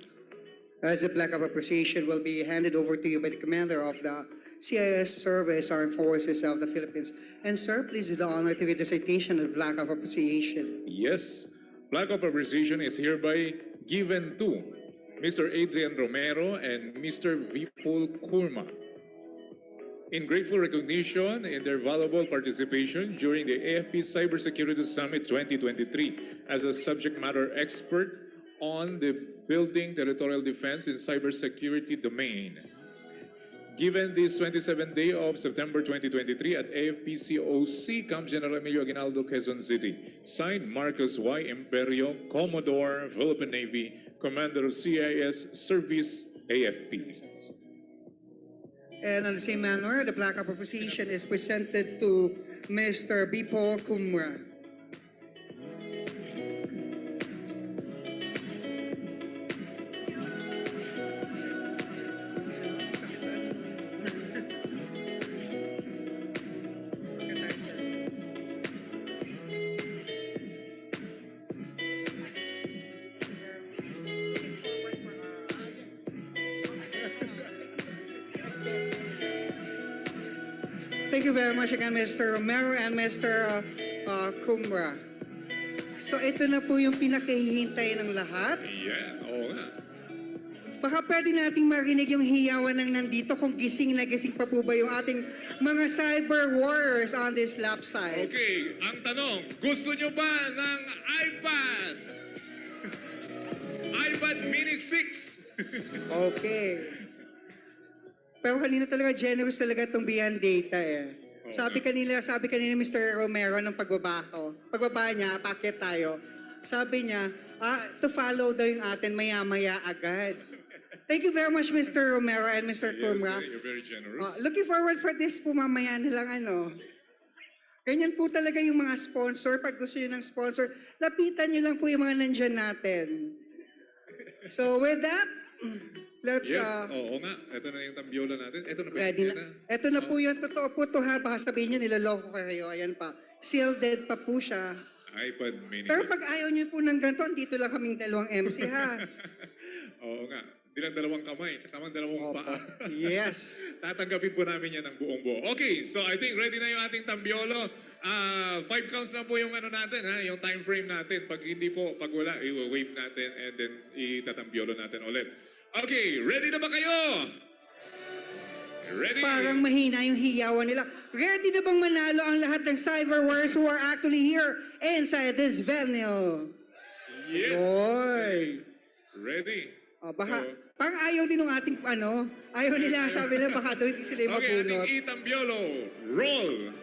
Speaker 6: As the plaque of appreciation will be handed over to you by the commander of the CIS Service Armed Forces of the Philippines. And sir, please do the honor to read the citation of the plaque of appreciation.
Speaker 5: Yes, plaque of appreciation is hereby given to Mr. Adrian Romero and Mr. Vipul Kurma in grateful recognition in their valuable participation during the Afp Cybersecurity Summit 2023 as a subject matter expert on the building territorial defense in cybersecurity domain. Given this 27th day of September 2023 at AFP COC, Camp General Emilio Aguinaldo, Quezon City. Signed, Marcos Y. Imperio, Commodore, Philippine Navy, Commander of CIS Service, AFP.
Speaker 6: And in the same manner, the plaque of appreciation is presented to Mr. Bipo Kumra. Thank you very much again, Mr. Romero and Mr. Kumra. So ito na po yung pinakahihintay ng lahat.
Speaker 5: Yeah, oo nga.
Speaker 6: Baka pwede nating marinig yung hiyawan ng nandito kung gising na gising pa po ba yung ating mga cyber warriors on this lap side.
Speaker 5: Okay, ang tanong, gusto nyo ba ng iPad? iPad Mini 6?
Speaker 6: Okay. Pero kanina talaga generous talaga itong beyond data eh. Sabi kanina Mr. Romero nung pagbaba niya, packet tayo. Sabi niya, to follow daw yung atin maya-maya agad. Thank you very much, Mr. Romero and Mr. Kumra.
Speaker 5: Yes, you're very generous.
Speaker 6: Looking forward for this po mamaya na lang ano. Ganyan po talaga yung mga sponsor. Pag gusto nyo ng sponsor, lapitan nyo lang po yung mga nandyan natin. So with that, let's...
Speaker 5: Yes, oo nga. Ito na yung tambiola natin. Ito na ba?
Speaker 6: ready na. Ito na po yun. Totoo po to ha. Baka sabihin nyo, niloloko kayo. Ayan pa. Sealed pa po siya.
Speaker 5: iPad mini.
Speaker 6: Pero pag ayaw nyo po ng ganito, dito lang kaming dalawang MC ha.
Speaker 5: Oo nga. Hindi lang dalawang kamay, kasama dalawang
Speaker 6: Opo.
Speaker 5: paa.
Speaker 6: Yes.
Speaker 5: Tatanggapin po namin yan ng buong buo. Okay, so I think ready na yung ating tambiolo. 5 counts na po yung ano natin, ha? Yung time frame natin. Pag hindi po, pag wala, i-wave natin and then itatambiolo natin ulit. Okay, ready na ba kayo? Ready?
Speaker 6: Parang mahina yung hiyawan nila. Ready na bang manalo ang lahat ng cyber warriors who are actually here inside this venue?
Speaker 5: Yes.
Speaker 6: Boy.
Speaker 5: Ready?
Speaker 6: Baka,
Speaker 5: So,
Speaker 6: parang ayaw din ng ating ayaw nila, sabi nila baka doon hindi sila
Speaker 5: okay,
Speaker 6: mabunot.
Speaker 5: ating itambiolo. Roll.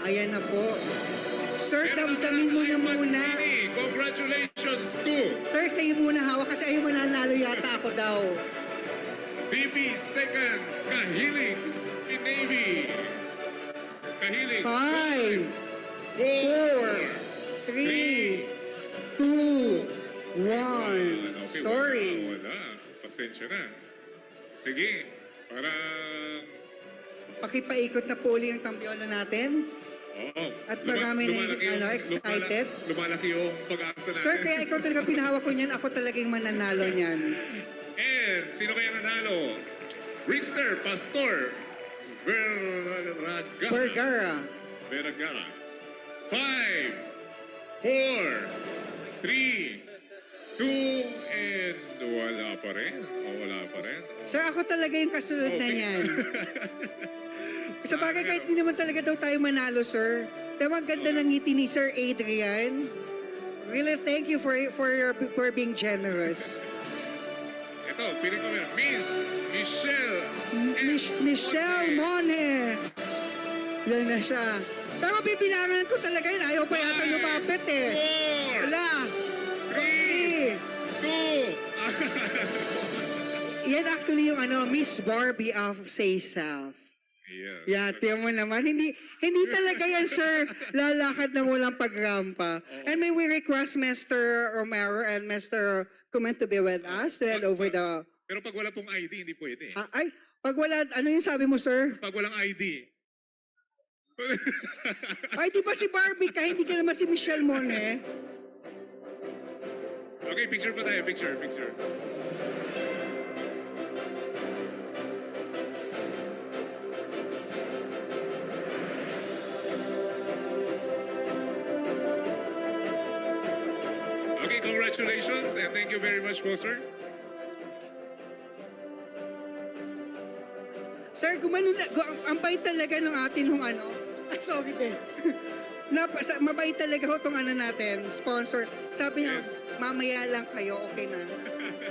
Speaker 6: Ayan na po. Sir,
Speaker 5: Meron
Speaker 6: damdamin mo na
Speaker 5: iPad
Speaker 6: muna.
Speaker 5: mini. Congratulations to
Speaker 6: Sir, sa'yo muna hawak kasi ayaw mananalo yata ako daw.
Speaker 5: BB second, Kahiling in Navy. Kahiling.
Speaker 6: 5,
Speaker 5: 4,
Speaker 6: 4, 3, 2, 1. Sorry.
Speaker 5: Wala. Pasensya na. Sige. Parang...
Speaker 6: Pakipaikot na po uli ang tambiola natin.
Speaker 5: Oo.
Speaker 6: At marami na
Speaker 5: Lumalaki yung-
Speaker 6: excited.
Speaker 5: Lumalaki yung pag-asa natin.
Speaker 6: Sir, kaya ikaw talaga pinahawak ko niyan. Ako talaga yung mananalo niyan.
Speaker 5: And sino kaya nanalo? Rickster Pastor Vergara.
Speaker 6: Vergara.
Speaker 5: 5, 4, 3, 2, and wala pa rin. Wala pa rin.
Speaker 6: Sir, ako talaga yung kasunod na
Speaker 5: Okay.
Speaker 6: niyan. Sa bagay, kahit di naman talaga daw tayo manalo, sir. Pero ang ganda ng ngiti ni Sir Adrian. Really, thank you for being generous.
Speaker 5: Ito, piling ko meron. Miss Michelle.
Speaker 6: Michelle Monhe. Yan na siya. Pero bibilangan ko talaga yun. Ayaw pa yata lumapit eh.
Speaker 5: 4,
Speaker 6: Wala.
Speaker 5: 3, 2.
Speaker 6: Yan actually yung Miss Barbie of Say Self.
Speaker 5: Yes.
Speaker 6: Yeah, tiyan mo naman. Hindi talaga yan, sir. Lalakad na walang pagrampa. And may we request Mr. Romero and Mr. Comment to be with us to hand over the...
Speaker 5: Pero pag wala pong ID, hindi pwede.
Speaker 6: Ay, pag wala, ano yung sabi mo, sir?
Speaker 5: Pag walang ID.
Speaker 6: Ay, di ba si Barbie ka? Hindi ka naman si Michelle Monhe.
Speaker 5: Okay, picture pa tayo. Picture. Okay, congratulations and thank you very much po, sir.
Speaker 6: Sir, ang bait talaga ng atin nung sorry pe. Mabait talaga ho tong natin, sponsor. Sabi niya,
Speaker 5: Yes.
Speaker 6: mamaya lang kayo, okay na.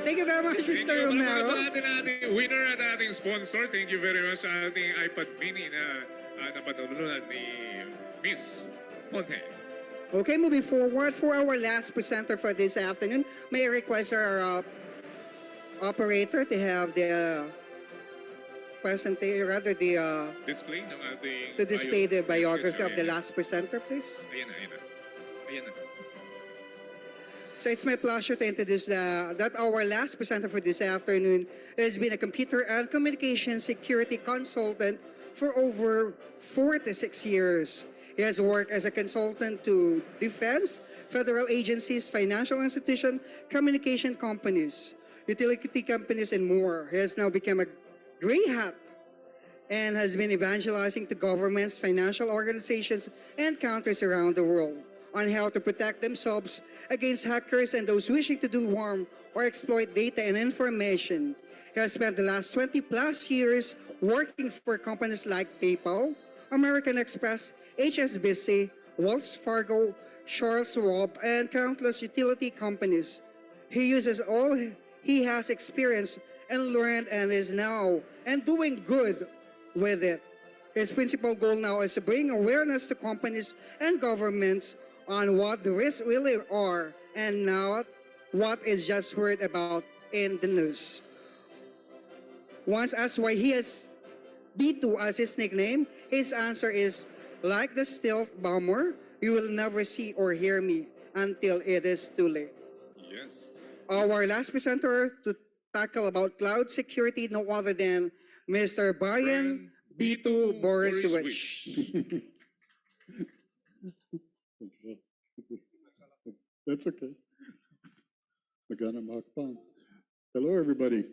Speaker 6: Thank you very much,
Speaker 5: Thank
Speaker 6: Mr.
Speaker 5: you.
Speaker 6: Romero.
Speaker 5: Para ating winner at ating sponsor. Thank you very much sa ating iPad mini na napatulonan ni Miss Monte.
Speaker 6: Okay, moving forward for our last presenter for this afternoon, may I request our operator to have the
Speaker 5: Display ng ating
Speaker 6: to display the biography of the
Speaker 5: Ayan.
Speaker 6: last presenter, please.
Speaker 5: Ayan na.
Speaker 6: So it's my pleasure to introduce that our last presenter for this afternoon has been a computer and communication security consultant for over 46 years. He has worked as a consultant to defense, federal agencies, financial institutions, communication companies, utility companies, and more. He has now become a gray hat and has been evangelizing to governments, financial organizations, and countries around the world on how to protect themselves against hackers and those wishing to do harm or exploit data and information. He has spent the last 20 plus years working for companies like PayPal, American Express, HSBC, Wells Fargo, Charles Schwab, and countless utility companies. He uses all he has experienced and learned and is now and doing good with it. His principal goal now is to bring awareness to companies and governments on what the risks really are and not what is just heard about in the news. Once asked why he is B2 as his nickname, his answer is, like the stealth bomber, you will never see or hear me until it is too late.
Speaker 5: Yes.
Speaker 6: Our last presenter to tackle about cloud security, no other than Mr. Brian B2 Borisovich.
Speaker 7: That's okay. Magana Makpan. Hello, everybody.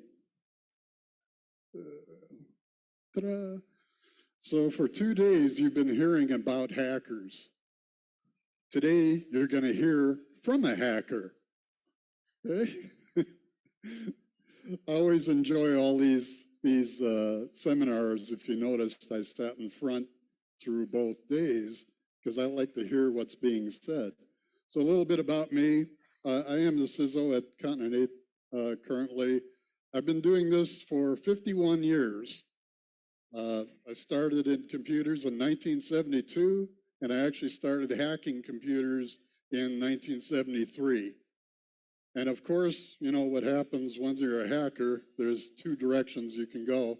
Speaker 7: Ta-da. So for 2 days, you've been hearing about hackers. Today, you're going to hear from a hacker. Okay? I always enjoy all these seminars. If you noticed, I sat in front through both days because I like to hear what's being said. So a little bit about me. I am the CISO at Continent 8 currently. I've been doing this for 51 years. I started in computers in 1972, and I actually started hacking computers in 1973. And of course, you know what happens once you're a hacker, there's 2 directions you can go.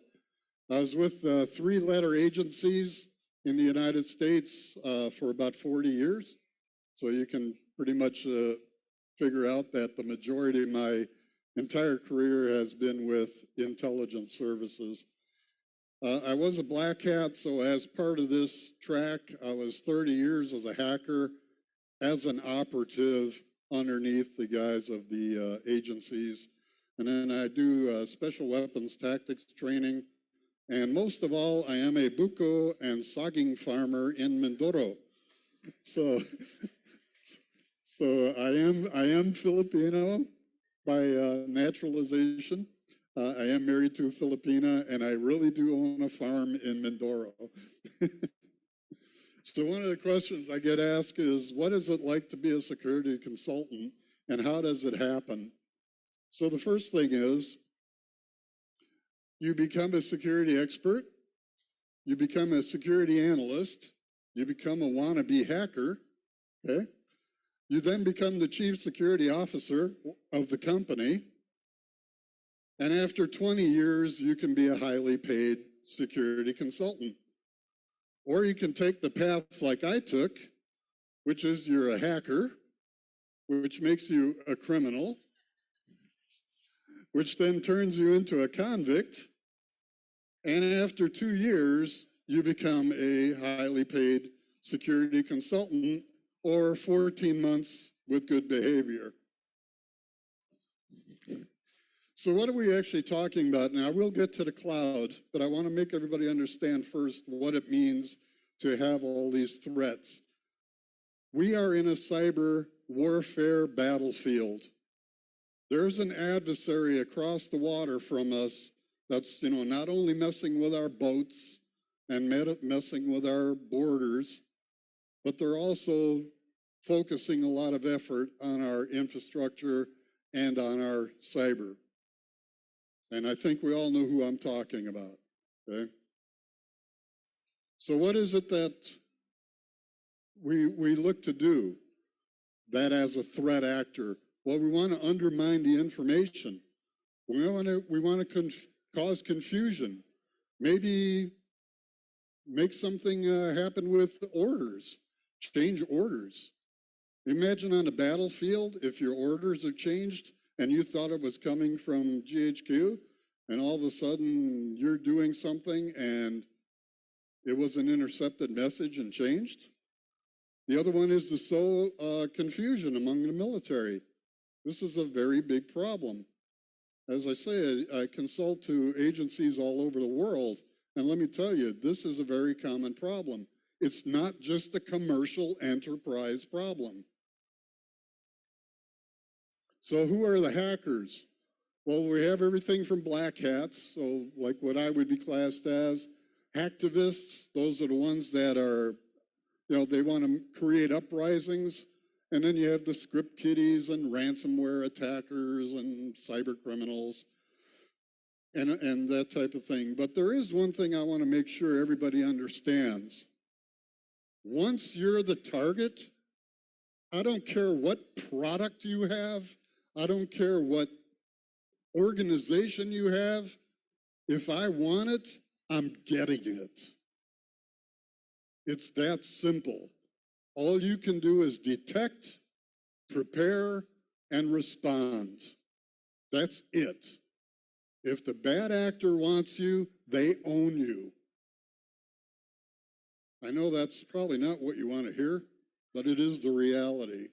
Speaker 7: I was with 3-letter agencies in the United States for about 40 years. So you can pretty much figure out that the majority of my entire career has been with intelligence services. I was a black hat, so as part of this track, I was 30 years as a hacker, as an operative underneath the guise of the agencies. And then I do special weapons tactics training. And most of all, I am a buko and saging farmer in Mindoro. So, I am Filipino by naturalization. I am married to a Filipina, and I really do own a farm in Mindoro. So one of the questions I get asked is, what is it like to be a security consultant, and how does it happen? So the first thing is, you become a security expert, you become a security analyst, you become a wannabe hacker, okay? You then become the chief security officer of the company, and after 20 years, you can be a highly paid security consultant. Or you can take the path like I took, which is you're a hacker, which makes you a criminal, which then turns you into a convict, and after 2 years, you become a highly paid security consultant, or 14 months with good behavior. So what are we actually talking about? Now, we'll get to the cloud, but I want to make everybody understand first what it means to have all these threats. We are in a cyber warfare battlefield. There's an adversary across the water from us that's, not only messing with our boats and messing with our borders, but they're also focusing a lot of effort on our infrastructure and on our cyber. And I think we all know who I'm talking about, okay? So what is it that we look to do that as a threat actor? Well, we want to undermine the information. We want to cause confusion. Maybe make something happen with orders, change orders. Imagine on a battlefield, if your orders are changed and you thought it was coming from GHQ, and all of a sudden you're doing something and it was an intercepted message and changed. The other one is to sow confusion among the military. This is a very big problem. As I say, I consult to agencies all over the world, and let me tell you, this is a very common problem. It's not just a commercial enterprise problem. So who are the hackers? Well, we have everything from black hats, so like what I would be classed as, hacktivists. Those are the ones that are, they want to create uprisings. And then you have the script kiddies and ransomware attackers and cyber criminals and that type of thing. But there is one thing I want to make sure everybody understands. Once you're the target, I don't care what product you have, I don't care what organization you have. If I want it, I'm getting it. It's that simple. All you can do is detect, prepare, and respond. That's it. If the bad actor wants you, they own you. I know that's probably not what you want to hear, but it is the reality.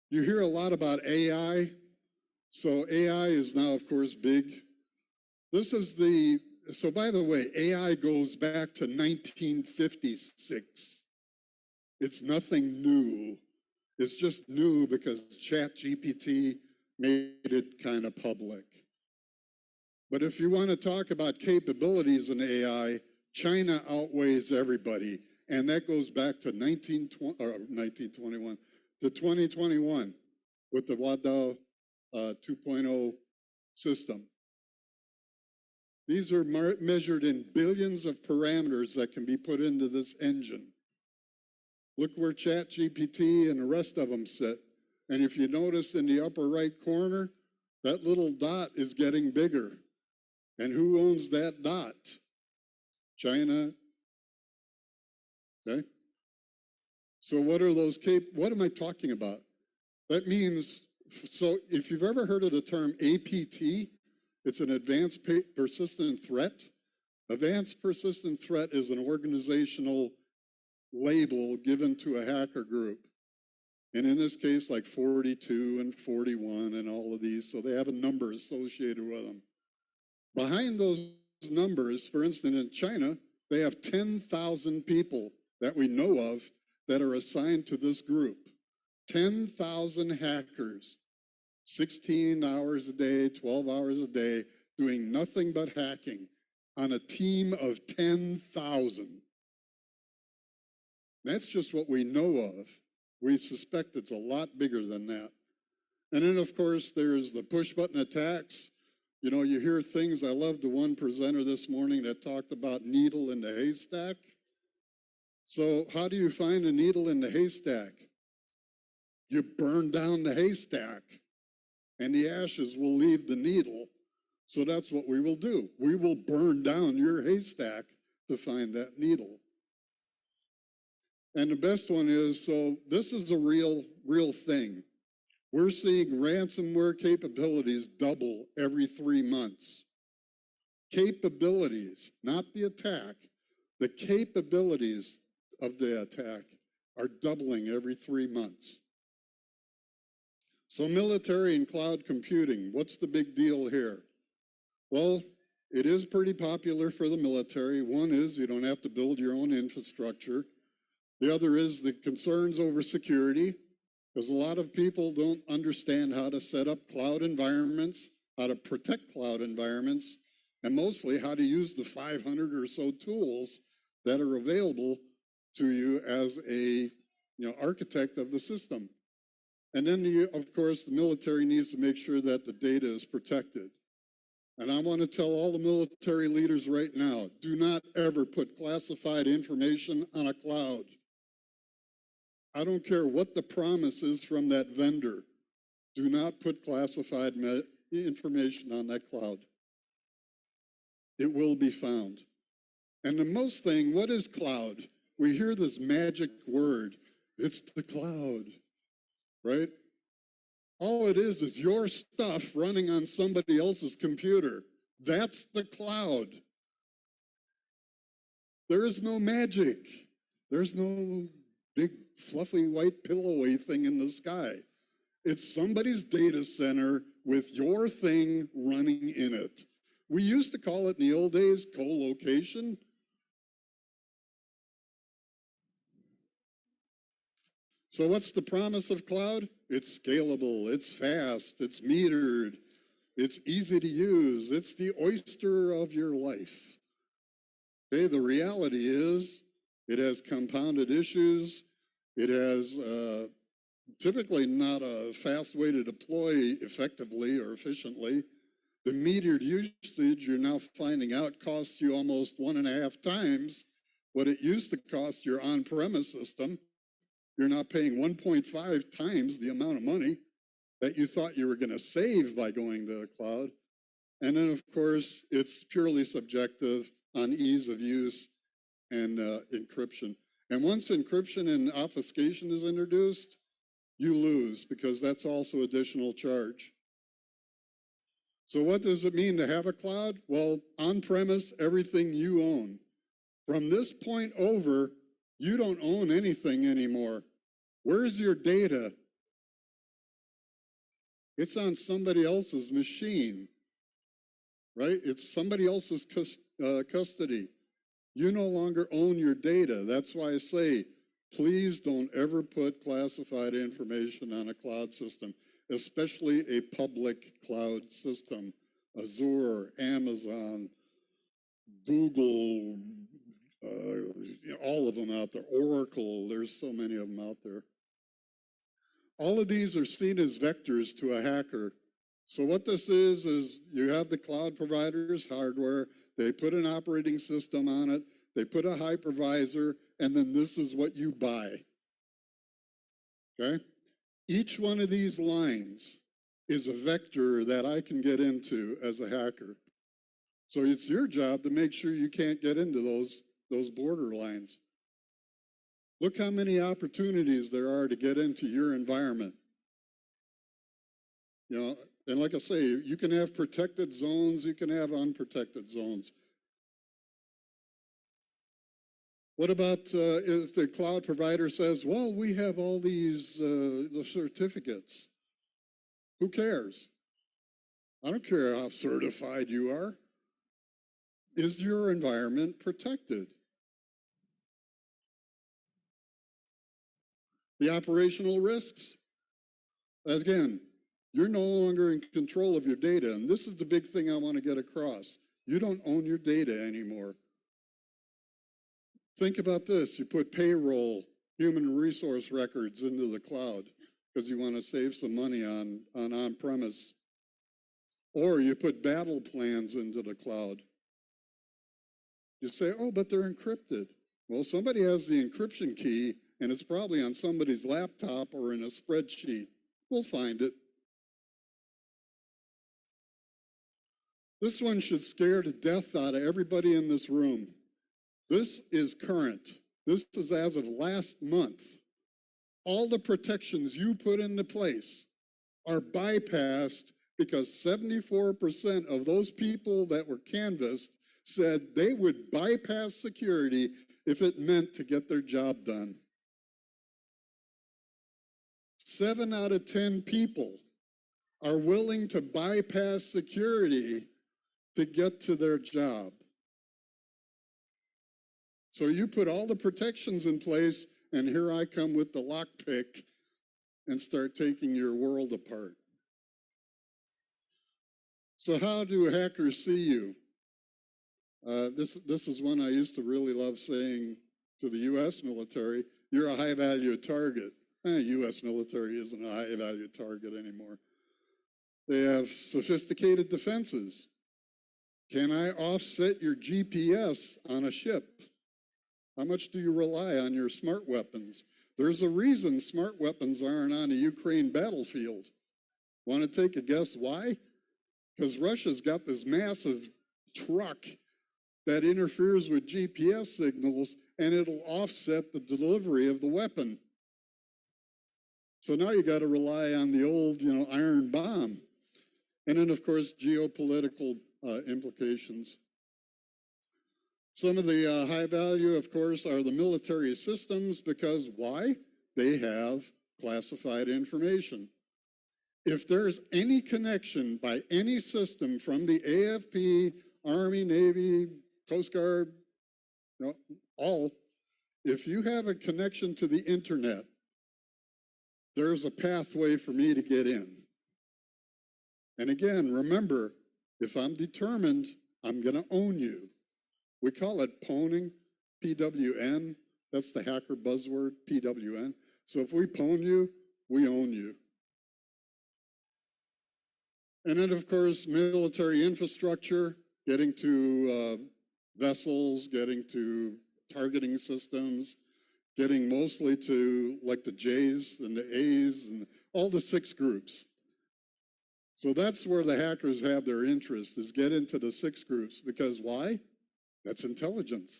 Speaker 7: You hear a lot about AI. So AI is now, of course, big. So by the way, AI goes back to 1956. It's nothing new. It's just new because ChatGPT made it kind of public. But if you want to talk about capabilities in AI, China outweighs everybody. And that goes back to 1921 to 2021 with the Wadao 2.0 system. These are measured in billions of parameters that can be put into this engine. Look where ChatGPT and the rest of them sit. And if you notice in the upper right corner, that little dot is getting bigger. And who owns that dot? China. Okay? So what are those what am I talking about? That means, so if you've ever heard of the term APT, it's an advanced persistent threat. Advanced persistent threat is an organizational label given to a hacker group. And in this case, like 42 and 41 and all of these, so they have a number associated with them. Behind those numbers, for instance, in China, they have 10,000 people that we know of that are assigned to this group. 10,000 hackers, 16 hours a day, 12 hours a day, doing nothing but hacking on a team of 10,000. That's just what we know of. We suspect it's a lot bigger than that. And then, of course, there's the push button attacks. You know, you hear things. I love the one presenter this morning that talked about needle in the haystack. So how do you find a needle in the haystack? You burn down the haystack, and the ashes will leave the needle. So that's what we will do. We will burn down your haystack to find that needle. And the best one is, so this is a real thing. We're seeing ransomware capabilities double every 3 months. Capabilities, not the attack. The capabilities of the attack are doubling every 3 months. So military and cloud computing, what's the big deal here? Well, it is pretty popular for the military. One is you don't have to build your own infrastructure. The other is the concerns over security, because a lot of people don't understand how to set up cloud environments, how to protect cloud environments, and mostly how to use the 500 or so tools that are available to you as a architect of the system. And then, of course, the military needs to make sure that the data is protected. And I want to tell all the military leaders right now, do not ever put classified information on a cloud. I don't care what the promise is from that vendor. Do not put classified information on that cloud. It will be found. And the most thing, what is cloud? We hear this magic word. It's the cloud, right? All it is your stuff running on somebody else's computer. That's the cloud. There is no magic. There's no big fluffy white pillowy thing in the sky. It's somebody's data center with your thing running in it. We used to call it in the old days co-location. So what's the promise of cloud? It's scalable, it's fast, it's metered, it's easy to use, it's the oyster of your life. Okay, the reality is it has compounded issues. It has typically not a fast way to deploy effectively or efficiently. The metered usage you're now finding out costs you almost 1.5 times what it used to cost your on-premise system. You're now paying 1.5 times the amount of money that you thought you were going to save by going to the cloud. And then, of course, it's purely subjective on ease of use and encryption. And once encryption and obfuscation is introduced, you lose because that's also additional charge. So what does it mean to have a cloud? Well, on-premise, everything you own. From this point over, you don't own anything anymore. Where's your data? It's on somebody else's machine, right? It's somebody else's custody. You no longer own your data. That's why I say, please don't ever put classified information on a cloud system, especially a public cloud system. Azure, Amazon, Google, all of them out there. Oracle, there's so many of them out there. All of these are seen as vectors to a hacker. So what this is you have the cloud provider's hardware, they put an operating system on it, they put a hypervisor, and then this is what you buy. Okay? Each one of these lines is a vector that I can get into as a hacker. So it's your job to make sure you can't get into those border lines. Look how many opportunities there are to get into your environment. You know, and like I say, you can have protected zones, you can have unprotected zones. What about if the cloud provider says, well, we have all these the certificates. Who cares? I don't care how certified you are. Is your environment protected? The operational risks, again, you're no longer in control of your data. And this is the big thing I want to get across. You don't own your data anymore. Think about this. You put payroll, human resource records into the cloud because you want to save some money on-premise. Or you put battle plans into the cloud. You say, oh, but they're encrypted. Well, somebody has the encryption key, and it's probably on somebody's laptop or in a spreadsheet. We'll find it. This one should scare the death out of everybody in this room. This is current. This is as of last month. All the protections you put into place are bypassed because 74% of those people that were canvassed said they would bypass security if it meant to get their job done. 7 out of 10 people are willing to bypass security to get to their job. So you put all the protections in place, and here I come with the lockpick and start taking your world apart. So how do hackers see you? This is one I used to really love saying to the U.S. military, you're a high-value target. U.S. military isn't a high-value target anymore. They have sophisticated defenses. Can I offset your GPS on a ship? How much do you rely on your smart weapons? There's a reason smart weapons aren't on a Ukraine battlefield. Want to take a guess why? Because Russia's got this massive truck that interferes with GPS signals, and it'll offset the delivery of the weapon. So now you got to rely on the old, iron bomb. And then, of course, geopolitical implications. Some of the high value, of course, are the military systems because why? They have classified information. If there's any connection by any system from the AFP, Army, Navy, Coast Guard, all, if you have a connection to the internet, there's a pathway for me to get in. And again, remember, if I'm determined, I'm going to own you. We call it pwning, PWN. That's the hacker buzzword, PWN. So if we pwn you, we own you. And then, of course, military infrastructure, getting to vessels, getting to targeting systems, getting mostly to like the J's and the A's and all the 6 groups. So that's where the hackers have their interest, is get into the 6 groups. Because why? That's intelligence.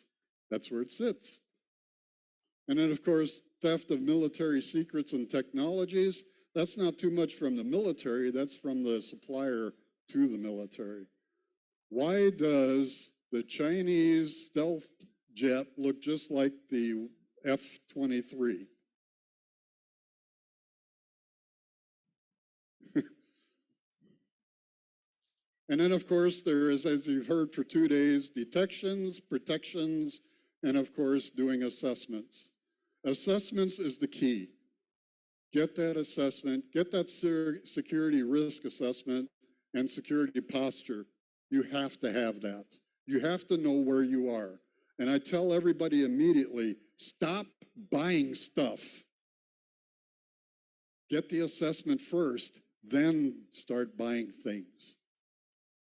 Speaker 7: That's where it sits. And then, of course, theft of military secrets and technologies. That's not too much from the military. That's from the supplier to the military. Why does the Chinese stealth jet look just like the F-23? And then, of course, there is, as you've heard for 2 days, detections, protections, and of course, doing assessments. Assessments is the key. Get that assessment, get that security risk assessment and security posture. You have to have that. You have to know where you are. And I tell everybody immediately, stop buying stuff. Get the assessment first, then start buying things.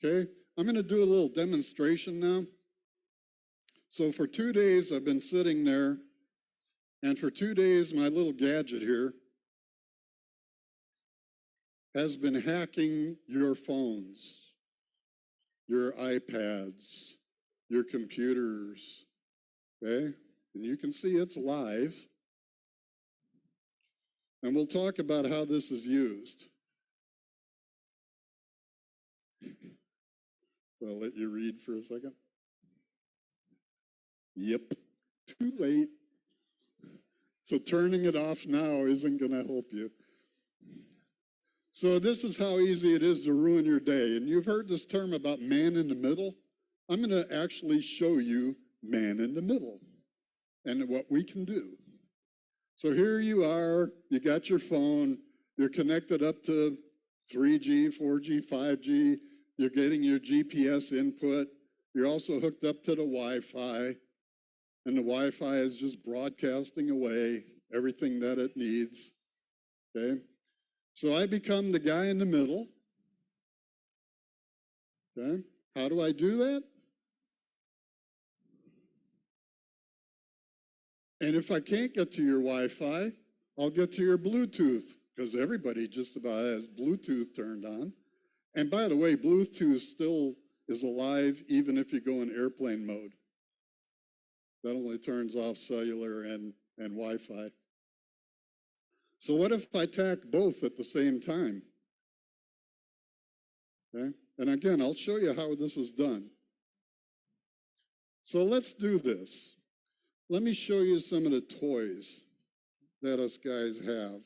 Speaker 7: Okay, I'm going to do a little demonstration now. So for 2 days, I've been sitting there, and for 2 days, my little gadget here has been hacking your phones, your iPads, your computers, okay? And you can see it's live. And we'll talk about how this is used. So I'll let you read for a second. Yep, too late. So turning it off now isn't going to help you. So this is how easy it is to ruin your day. And you've heard this term about man in the middle. I'm going to actually show you man in the middle and what we can do. So here you are, you got your phone, you're connected up to 3G, 4G, 5G, you're getting your GPS input, you're also hooked up to the Wi-Fi, and the Wi-Fi is just broadcasting away everything that it needs, okay? So I become the guy in the middle, okay? How do I do that? And if I can't get to your Wi-Fi, I'll get to your Bluetooth, because everybody just about has Bluetooth turned on. And by the way, Bluetooth still is alive even if you go in airplane mode. That only turns off cellular and Wi-Fi. So what if I tack both at the same time? Okay? And again, I'll show you how this is done. So let's do this. Let me show you some of the toys that us guys have.